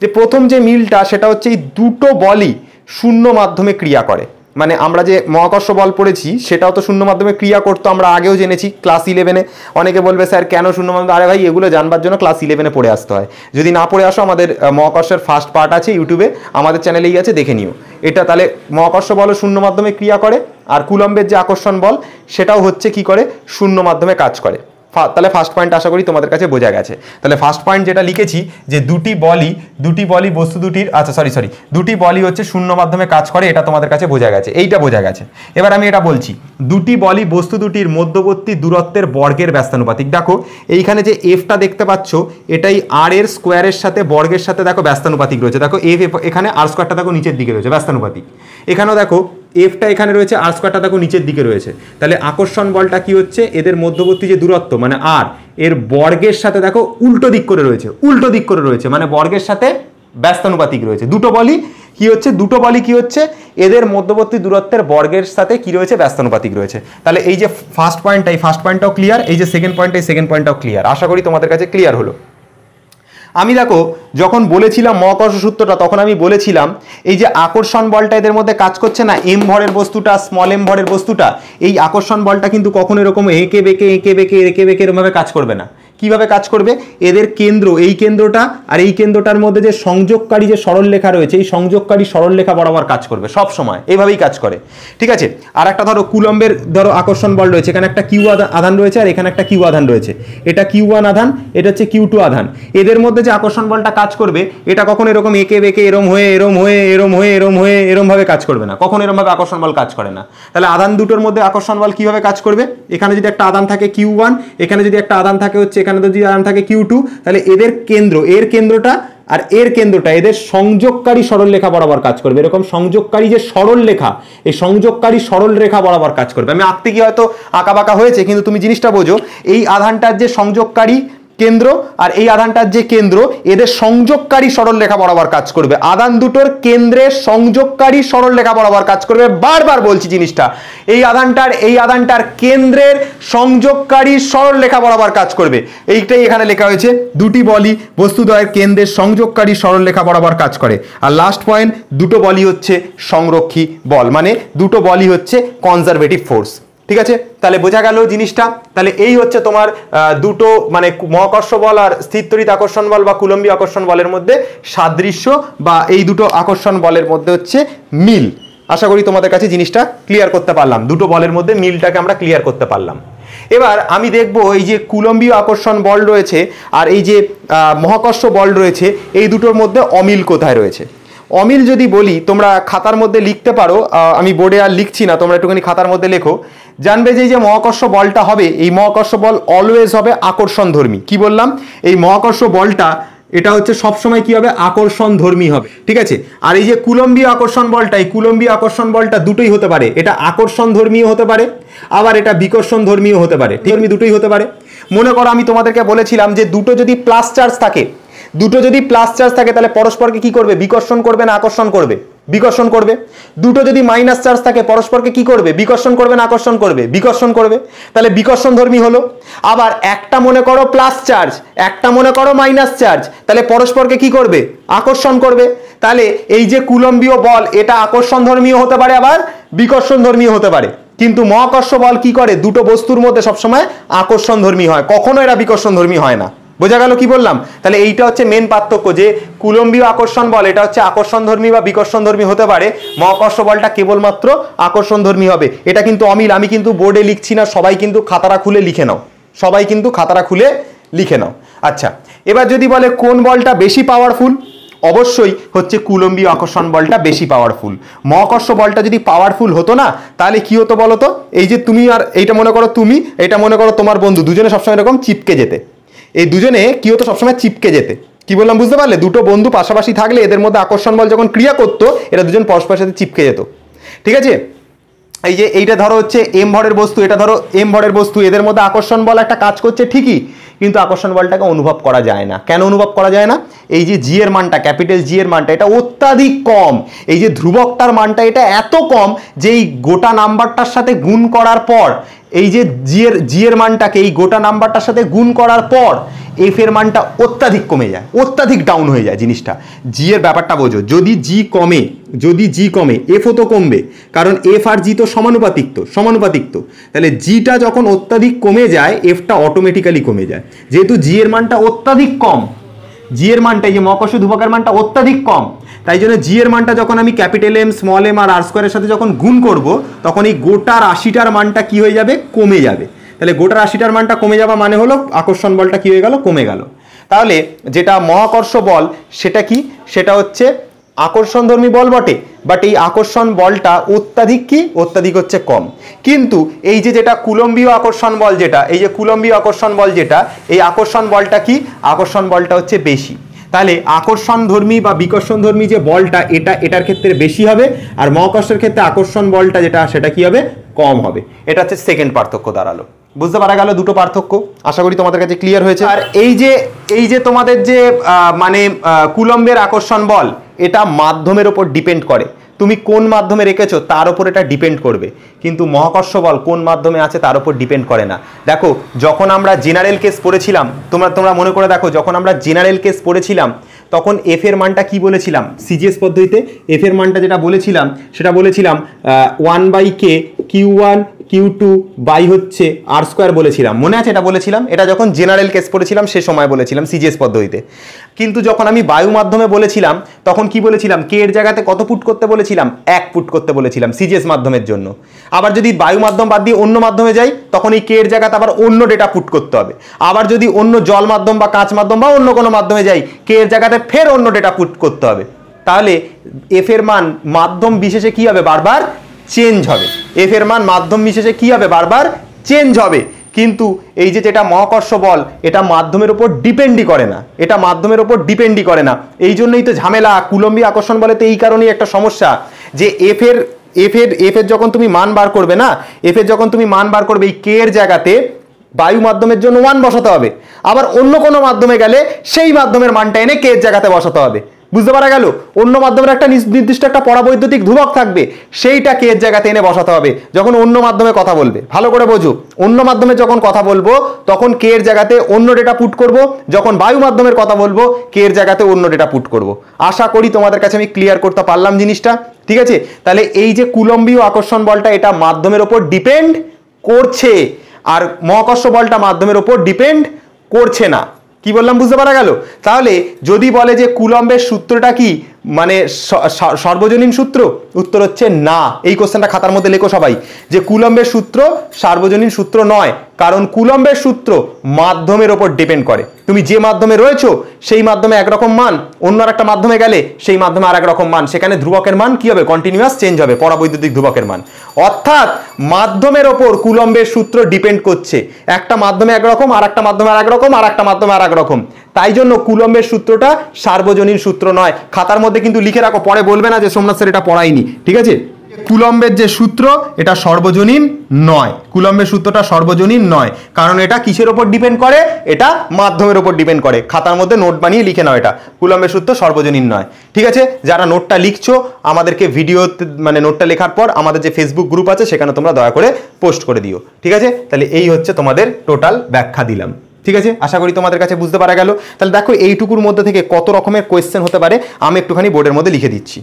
যে প্রথম যে মিলটা সেটা হচ্ছে এই দুটো বলই শূন্য মাধ্যমে ক্রিয়া করে। মানে আমরা যে মহাকর্ষ বল পড়েছি সেটাও তো শূন্য মাধ্যমে ক্রিয়া করতো, আমরা আগেও জেনেছি ক্লাস 11-এ। অনেকে বলবে স্যার কেন শূন্য মাধ্যমে, আরে ভাই এগুলো জানবার জন্য ক্লাস 11-এ পড়ে আসতে হয়। যদি না পড়ে আসো আমাদের মহাকর্ষের ফার্স্ট পার্ট আছে ইউটিউবে, আমাদের চ্যানেলেই আছে, দেখে নিও। এটা তাহলে মহাকর্ষ বলও শূন্য মাধ্যমে ক্রিয়া করে, আর কুলম্বের যে আকর্ষণ বল সেটাও হচ্ছে কি করে, শূন্য মাধ্যমে কাজ করে। তাহলে ফার্স্ট পয়েন্ট আশা করি তোমাদের কাছে বোঝা গেছে। তাহলে ফার্স্ট পয়েন্ট যেটা লিখেছি যে দুটি বলই বস্তু দুটির, আচ্ছা সরি দুটি বলই হচ্ছে শূন্য মাধ্যমে কাজ করে, এটা তোমাদের কাছে বোঝা গেছে, এইটা বোঝা গেছে। এবার আমি এটা বলছি, দুটি বলই বস্তু দুটির মধ্যবর্তী দূরত্বের বর্গের ব্যস্তানুপাতিক। দেখো এইখানে যে এফটা দেখতে পাচ্ছ এটাই আর এর স্কোয়ারের সাথে বর্গের সাথে দেখো ব্যস্তানুপাতিক রয়েছে। দেখো এফ এখানে, আর স্কোয়ারটা দেখো নিচের দিকে রয়েছে ব্যস্তানুপাতিক। এখানেও দেখো এফটা এখানে রয়েছে, আর স্কোয়ারটা দেখো নিচের দিকে রয়েছে। তাহলে আকর্ষণ বলটা কি হচ্ছে, এদের মধ্যবর্তী যে দূরত্ব মানে আর এর বর্গের সাথে দেখো উল্টো দিক করে রয়েছে, মানে বর্গের সাথে ব্যস্তানুপাতিক রয়েছে। দুটো বলই কি হচ্ছে এদের মধ্যবর্তী দূরত্বের বর্গের সাথে কি রয়েছে, ব্যস্তানুপাতিক রয়েছে। তাহলে এই যে ফার্স্ট পয়েন্টটাও ক্লিয়ার, এই যে সেকেন্ড পয়েন্টটাও ক্লিয়ার। আশা করি তোমাদের কাছে ক্লিয়ার হলো। আমি দেখো যখন বলেছিলাম মহাকর্ষ সূত্রটা, তখন আমি বলেছিলাম এই যে আকর্ষণ বলটা এদের মধ্যে কাজ করছে না, এম ভরের বস্তুটা স্মল এম ভরের বস্তুটা, এই আকর্ষণ বলটা কিন্তু কখনো এরকম এঁকে বেঁকে এরকমভাবে কাজ করবে না। কিভাবে কাজ করবে, এদের কেন্দ্র, এই কেন্দ্রটা আর এই কেন্দ্রটার মধ্যে যে সংযোগকারী যে সরলরেখা রয়েছে, এই সংযোগকারী সরলরেখা বরাবর কাজ করবে সব সময়, এইভাবেই কাজ করে। ঠিক আছে, আর একটা ধরো কুলম্বের ধরো আকর্ষণ বল রয়েছে, এখানে একটা কিউ আধান রয়েছে আর এখানে একটা কিউ আধান রয়েছে, এটা Q1 আধান, এটা হচ্ছে Q2 আধান। এদের মধ্যে যে আকর্ষণ বলটা কাজ করবে এটা কখনো এরকম এঁকে বেঁকে এরম ভাবে কাজ করবে না, কখনো এরম ভাবে আকর্ষণ বল কাজ করে না। তাহলে আধান দুটোর মধ্যে আকর্ষণ বল কিভাবে কাজ করবে, এখানে যদি একটা আধান থাকে Q1, এখানে যদি একটা আধান থাকে হচ্ছে এখানে যদি আধান থাকে Q2, তাহলে এদের কেন্দ্র, এর কেন্দ্রটা আর এর কেন্দ্রটা এদের সংযোগকারী সরলরেখা বরাবর কাজ করবে। এরকম সংযোগকারী যে সরলরেখা, এই সংযোগকারী সরলরেখা বরাবর কাজ করবে। আমি আঁকতে গিয়ে হয়তো আঁকাবাঁকা হয়েছে, কিন্তু তুমি জিনিসটা বোঝো, এই আধানটার যে সংযোগকারী কেন্দ্র আর এই আধানটার যে কেন্দ্র, এদের সংযোগকারী সরলরেখা বরাবর কাজ করবে। আধান দুটোর কেন্দ্রের সংযোগকারী সরলরেখা বরাবর কাজ করবে। বারবার বলছি জিনিসটা, এই আধানটার কেন্দ্রের সংযোগকারী সরলরেখা বরাবর কাজ করবে। এইটাই এখানে লেখা হয়েছে, দুটি বলই বস্তুদ্বয়ের কেন্দ্রের সংযোগকারী সরলরেখা বরাবর কাজ করে। আর লাস্ট পয়েন্ট, দুটো বলই হচ্ছে সংরক্ষী বল, মানে দুটো বলই হচ্ছে কনজারভেটিভ ফোর্স। ঠিক আছে, তাহলে বোঝা গেল জিনিসটা। তাহলে এই হচ্ছে তোমার দুটো মানে মহাকর্ষ বল আর স্থিরতড়িৎ আকর্ষণ বল বা কুলম্বীয় আকর্ষণ বলের মধ্যে সাদৃশ্য, বা এই দুটো আকর্ষণ বলের মধ্যে হচ্ছে মিল। আশা করি তোমাদের কাছে জিনিসটা ক্লিয়ার করতে পারলাম, দুটো বলের মধ্যে মিলটাকে আমরা ক্লিয়ার করতে পারলাম। এবার আমি দেখব এই যে কুলম্বীয় আকর্ষণ বল রয়েছে আর এই যে মহাকর্ষ বল রয়েছে, এই দুটোর মধ্যে অমিল কোথায় রয়েছে। অমিল যদি বলি, তোমরা খাতার মধ্যে লিখতে পারো, আমি বোর্ডে আর লিখছি না, তোমরা একটুখানি খাতার মধ্যে লেখো। জানবে যে এই যে মহাকর্ষ বলটা হবে, এই মহাকর্ষ বল অলওয়েজ হবে আকর্ষণধর্মী। কি বললাম, এই মহাকর্ষ বলটা এটা হচ্ছে সবসময় কি হবে, আকর্ষণধর্মী হবে। ঠিক আছে, আর এই যে কুলম্বীয় আকর্ষণ বলটা, এই কুলম্বীয় আকর্ষণ বলটা দুটোই হতে পারে, এটা আকর্ষণধর্মীও হতে পারে আবার এটা বিকর্ষণধর্মীও হতে পারে। ঠিক, দুটোই হতে পারে। মনে করো আমি তোমাদেরকে বলেছিলাম যে দুটো যদি প্লাস চার্জ থাকে, তাহলে পরস্পরকে কি করবে, বিকর্ষণ করবে না আকর্ষণ করবে, বিকর্ষণ করবে। দুটো যদি মাইনাস চার্জ থাকে, পরস্পরকে কি করবে, বিকর্ষণ করবে না আকর্ষণ করবে, বিকর্ষণ করবে। তাহলে বিকর্ষণধর্মী হলো। আবার একটা মনে করো প্লাস চার্জ, একটা মনে করো মাইনাস চার্জ, তাহলে পরস্পরকে কি করবে, আকর্ষণ করবে। তাহলে এই যে কুলম্বীয় বল, এটা আকর্ষণধর্মীও হতে পারে আবার বিকর্ষণধর্মীও হতে পারে। কিন্তু মহাকর্ষ বল কি করে, দুটো বস্তুর মধ্যে সবসময় আকর্ষণধর্মী হয়, কখনো এরা বিকর্ষণধর্মী হয় না। বোঝা গেল কি বললাম। তাহলে এইটা হচ্ছে মেন পার্থক্য, যে কুলম্বীয় আকর্ষণ বল এটা হচ্ছে আকর্ষণধর্মী বা বিকর্ষণধর্মী হতে পারে, মহাকর্ষ বলটা কেবলমাত্র আকর্ষণধর্মী হবে। এটা কিন্তু অমিল, আমি কিন্তু বোর্ডে লিখছি না, সবাই কিন্তু খাতাটা খুলে লিখে নাও, আচ্ছা, এবার যদি বলে কোন বলটা বেশি পাওয়ারফুল, অবশ্যই হচ্ছে কুলম্বীয় আকর্ষণ বলটা বেশি পাওয়ারফুল। মহাকর্ষ বলটা যদি পাওয়ারফুল হতো না, তাহলে কি হতো বলো তো, এই যে তুমি আর এইটা মনে করো তুমি, এটা মনে করো তোমার বন্ধু, দুজনে সবসময় এরকম চিপকে যেতে। এই দুজনে কি হতো, সবসময় চিপকে যেতে। কি বললাম বুঝতে পারলে, দুটো বন্ধু পাশাপাশি থাকলে এদের মধ্যে আকর্ষণ বল যখন ক্রিয়া করতো, এরা দুজন পরস্পরের সাথে চিপকে যেত। ঠিক আছে, এই যে এইটা ধরো হচ্ছে এম ভরের বস্তু, এটা ধরো এম ভরের বস্তু, এদের মধ্যে আকর্ষণ বল একটা কাজ করছে ঠিকই, কিন্তু আকর্ষণ বলটাকে অনুভব করা যায় না। কেন অনুভব করা যায় না, এই যে জি এর মানটা, ক্যাপিটাল জি এর মানটা এটা অত্যাধিক কম, এই যে ধ্রুবকটার মানটা এটা এত কম যে এই গোটা নাম্বারটার সাথে গুণ করার পর এই যে জি এর মানটাকে এই গোটা নাম্বারটার সাথে গুণ করার পর এফ এর মানটা অত্যাধিক কমে যায়, অত্যাধিক ডাউন হয়ে যায় জিনিসটা। জি এর ব্যাপারটা বোঝো, যদি জি কমে এফও তো কমবে, কারণ এফ আর জি তো সমানুপাতিক তো, তাহলে জিটা যখন অত্যাধিক কমে যায় এফটা অটোমেটিক্যালি কমে যায়। যেহেতু জি এর মানটা অত্যাধিক কম, জি এর মানটা এই যে মহাকর্ষ ধ্রুবকের মানটা অত্যাধিক কম, তাই জন্য জি এর মানটা যখন আমি capital M small M R আর স্কোয়ারের সাথে যখন গুণ করব তখন এই গোটা রাশিটার মানটা কি হয়ে যাবে, কমে যাবে। তাহলে গোটা রাশিটার মানটা কমে যাওয়া মানে হলো আকর্ষণ বলটা কি হয়ে গেল, কমে গেল। তাহলে যেটা মহাকর্ষ বল সেটা কি, সেটা হচ্ছে আকর্ষণধর্মী বল বটে, বাট এই আকর্ষণ বলটা অত্যাধিক হচ্ছে কম। কিন্তু এই যে যেটা কুলম্বীয় আকর্ষণ বল, যেটা এই যে কুলম্বীয় আকর্ষণ বল, যেটা এই আকর্ষণ বলটা কি, আকর্ষণ বলটা হচ্ছে বেশি। তাহলে আকর্ষণধর্মী বা বিকর্ষণধর্মী যে বলটা এটার ক্ষেত্রে বেশি হবে, আর মহাকর্ষের ক্ষেত্রে আকর্ষণ বলটা যেটা সেটা কি হবে, কম হবে। এটা হচ্ছে সেকেন্ড পার্থক্য দাঁড়ালো। বুঝতে পারা গেল দুটো পার্থক্য, আশা করি তোমাদের কাছে ক্লিয়ার হয়েছে। আর এই যে তোমাদের যে মানে কুলম্বের আকর্ষণ বল, এটা মাধ্যমের ওপর ডিপেন্ড করে, তুমি কোন মাধ্যমে রেখেছো তার উপর এটা ডিপেন্ড করবে। কিন্তু মহাকর্ষ বল কোন মাধ্যমে আছে তার উপর ডিপেন্ড করে না। দেখো যখন আমরা জেনারেল কেস পড়েছিলাম, তোমরা মনে করে দেখো, যখন আমরা জেনারেল কেস পড়েছিলাম তখন এফ এর মানটা কি বলেছিলাম, সিজিএস পদ্ধতিতে এফ এর মানটা যেটা বলেছিলাম সেটা বলেছিলাম 1/k Q1 Q2 বাই হচ্ছে আর স্কোয়ার বলেছিলাম, মনে আছে এটা বলেছিলাম? এটা যখন জেনারেল কেস পড়েছিলাম সে সময় বলেছিলাম সিজিএস পদ্ধতিতে। কিন্তু যখন আমি বায়ু মাধ্যমে বলেছিলাম তখন কি বলেছিলাম, কে এর জায়গাতে কত পুট করতে বলেছিলাম, 1 পুট করতে বলেছিলাম সিজিএস মাধ্যমের জন্য। আবার যদি বায়ু মাধ্যম বাদ দিয়ে অন্য মাধ্যমে যাই তখন এই কে এর জায়গাতে আবার অন্য ডেটা পুট করতে হবে। আবার যদি অন্য জল মাধ্যম বা কাঁচ মাধ্যম বা অন্য কোনো মাধ্যমে যাই, কে এর জায়গাতে ফের অন্য ডেটা পুট করতে হবে। তাহলে এফ এর মান মাধ্যম বিশেষে কি হবে, বারবার চেঞ্জ হবে। এফ এর মান মাধ্যম বিশেষে কি হবে, বারবার চেঞ্জ হবে। কিন্তু এই যে যেটা মহাকর্ষ বল, এটা মাধ্যমের উপর ডিপেন্ডই করে না, এটা মাধ্যমের উপর ডিপেন্ডই করে না। এই জন্যই তো ঝামেলা কুলম্বী আকর্ষণ বলেতে, এই কারণেই একটা সমস্যা যে এফ এর যখন তুমি মান বার করবে না, এফ এর যখন তুমি মান বার করবে এই কে এর জায়গাতে বায়ু মাধ্যমের জন্য 1 বসাতে হবে, আবার অন্য কোনো মাধ্যমে গেলে সেই মাধ্যমের মানটা এনে কে এর জায়গাতে বসাতে হবে। বুঝতে পারা গেল? অন্য মাধ্যমের একটা নির্দিষ্ট একটা পরাবৈদ্যুতিক ধ্রুবক থাকবে, সেইটা কে এর জায়গাতে এনে বসাতে হবে যখন অন্য মাধ্যমে কথা বলবে। ভালো করে বোঝো, অন্য মাধ্যমে যখন কথা বলবো তখন কে এর জায়গাতে অন্য ডেটা পুট করব, যখন বায়ু মাধ্যমের কথা বলবো কে এর জায়গাতে অন্য ডেটা পুট করব। আশা করি তোমাদের কাছে আমি ক্লিয়ার করতে পারলাম জিনিসটা, ঠিক আছে? তাহলে এই যে কুলম্বীয় আকর্ষণ বলটা এটা মাধ্যমের উপর ডিপেন্ড করছে, আর মহাকর্ষ বলটা মাধ্যমের উপর ডিপেন্ড করছে না। কি বললাম, বুঝতে পারা গেল? তাহলে যদি বলে যে কুলম্বের সূত্রটা কি, মানে সর্বজনীন সূত্র, উত্তর হচ্ছে না। এই কোশ্চেনটা খাতার মধ্যে লেখো সবাই, যে কুলম্বের সূত্র সার্বজনীন সূত্র নয়, কারণ কুলম্বের সূত্র মাধ্যমের ওপর ডিপেন্ড করে। তুমি যে মাধ্যমে রয়েছো সেই মাধ্যমে একরকম মান, অন্য একটা মাধ্যমে গেলে সেই মাধ্যমে আর এক রকম মান, সেখানে ধ্রুবকের মান কি হবে, কন্টিনিউয়াস চেঞ্জ হবে, পরাবৈদ্যুতিক ধ্রুবকের মান। অর্থাৎ মাধ্যমের ওপর কুলম্বের সূত্র ডিপেন্ড করছে, একটা মাধ্যমে একরকম, আর একটা মাধ্যমে আর এক রকম, আর একটা মাধ্যমে আর এক রকম। তাই জন্য কুলম্বের সূত্রটা সার্বজনীন সূত্র নয়। খাতার মধ্যে কিন্তু লিখে রাখো, পরে বলবে না যে সোমনাথ স্যার এটা পড়ায়নি, ঠিক আছে? কুলম্বের যে সূত্র এটা সর্বজনীন নয়, কুলম্বের সূত্রটা সর্বজনীন নয়, কারণ এটা কিসের উপর ডিপেন্ড করে, এটা মাধ্যমের উপর ডিপেন্ড করে। খাতার মধ্যে নোট বানিয়ে লিখে নাও, এটা কুলম্বের সূত্র সর্বজনীন নয়, ঠিক আছে? যারা নোটটা লিখছো আমাদেরকে ভিডিওতে মানে নোটটা লেখার পর আমাদের যে ফেসবুক গ্রুপ আছে সেখানে তোমরা দয়া করে পোস্ট করে দিও, ঠিক আছে? তাহলে এই হচ্ছে তোমাদের টোটাল ব্যাখ্যা দিলাম, ঠিক আছে? আশা করি তোমাদের কাছে বুঝতে পারা গেল। তাহলে দেখো এইটুকুর মধ্যে থেকে কত রকমের কোয়েশ্চেন হতে পারে আমি একটুখানি বোর্ডের মধ্যে লিখে দিচ্ছি।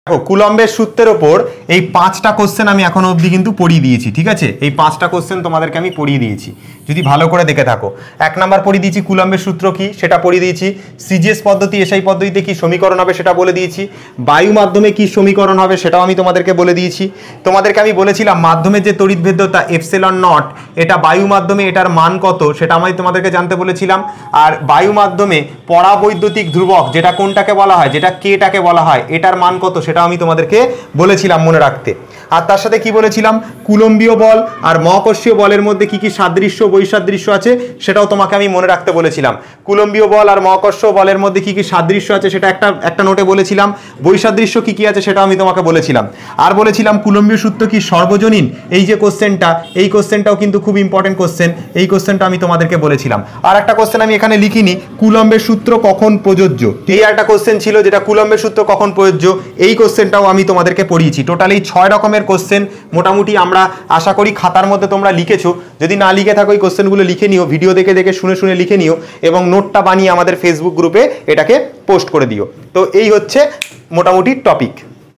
দেখো কুলম্বের সূত্রের ওপর এই 5টা কোশ্চেন আমি এখনো অবধি কিন্তু পড়িয়ে দিয়েছি, ঠিক আছে? এই 5টা কোশ্চেন তোমাদেরকে আমি পড়িয়ে দিয়েছি, যদি ভালো করে দেখে থাকো। 1 নাম্বার পড়িয়ে দিয়েছি কুলম্বের সূত্র কি সেটা পড়িয়ে দিয়েছি, সিজিএস পদ্ধতি এসআই পদ্ধতিতে কি সমীকরণ হবে সেটা বলে দিয়েছি, বায়ু মাধ্যমে কি সমীকরণ হবে সেটাও আমি তোমাদেরকে বলে দিয়েছি। তোমাদেরকে আমি বলেছিলাম মাধ্যমের যে তড়িৎভেদ্যতা এপসিলন নট, এটা বায়ু মাধ্যমে এটার মান কত সেটা আমি তোমাদেরকে জানতে বলেছিলাম। আর বায়ু মাধ্যমে পরাবৈদ্যুতিক ধ্রুবক যেটা কোনটাকে বলা হয়, যেটা কেটাকে বলা হয়, এটার মান কত সেটা আমি তোমাদেরকে বলেছিলাম মনে রাখতে। আর তার সাথে কি বলেছিলাম, কুলম্বীয় বল আর মহাকর্ষীয় বলের মধ্যে কি কি সাদৃশ্য বৈসাদৃশ্য আছে সেটাও তোমাকে আমি মনে রাখতে বলেছিলাম। কুলম্বীয় বল আর মহাকর্ষ বলের মধ্যে কি কি সাদৃশ্য আছে সেটা একটা নোটে বলেছিলাম। বৈসাদৃশ্য কি কি আছে সেটাও আমি তোমাকে বলেছিলাম। আর বলেছিলাম কুলম্বীয় সূত্র কি সর্বজনীন, এই যে কোশ্চেনটা, এই কোশ্চেনটাও কিন্তু খুব ইম্পর্টেন্ট কোশ্চেন, এই কোশ্চেনটা আমি তোমাদেরকে বলেছিলাম। আর একটা কোশ্চেন আমি এখানে লিখিনি, কুলম্বের সূত্র কখন প্রযোজ্য, এই একটা কোশ্চেন ছিল যেটা কুলম্বের সূত্র কখন প্রযোজ্য, এই কোশ্চেনটাও আমি তোমাদেরকে পড়িয়েছি। টোটালি 6 রকমের কোশ্চেন মোটামুটি আমরা আশা করি খাতার মধ্যে তোমরা লিখেছো। যদি না লিখে থাকো এই কোশ্চেনগুলো লিখে নিও, ভিডিও দেখে দেখে শুনে শুনে লিখে নিও এবং নোটটা বানিয়ে আমাদের ফেসবুক গ্রুপে এটাকে পোস্ট করে দিও। তো এই হচ্ছে মোটামুটি টপিক।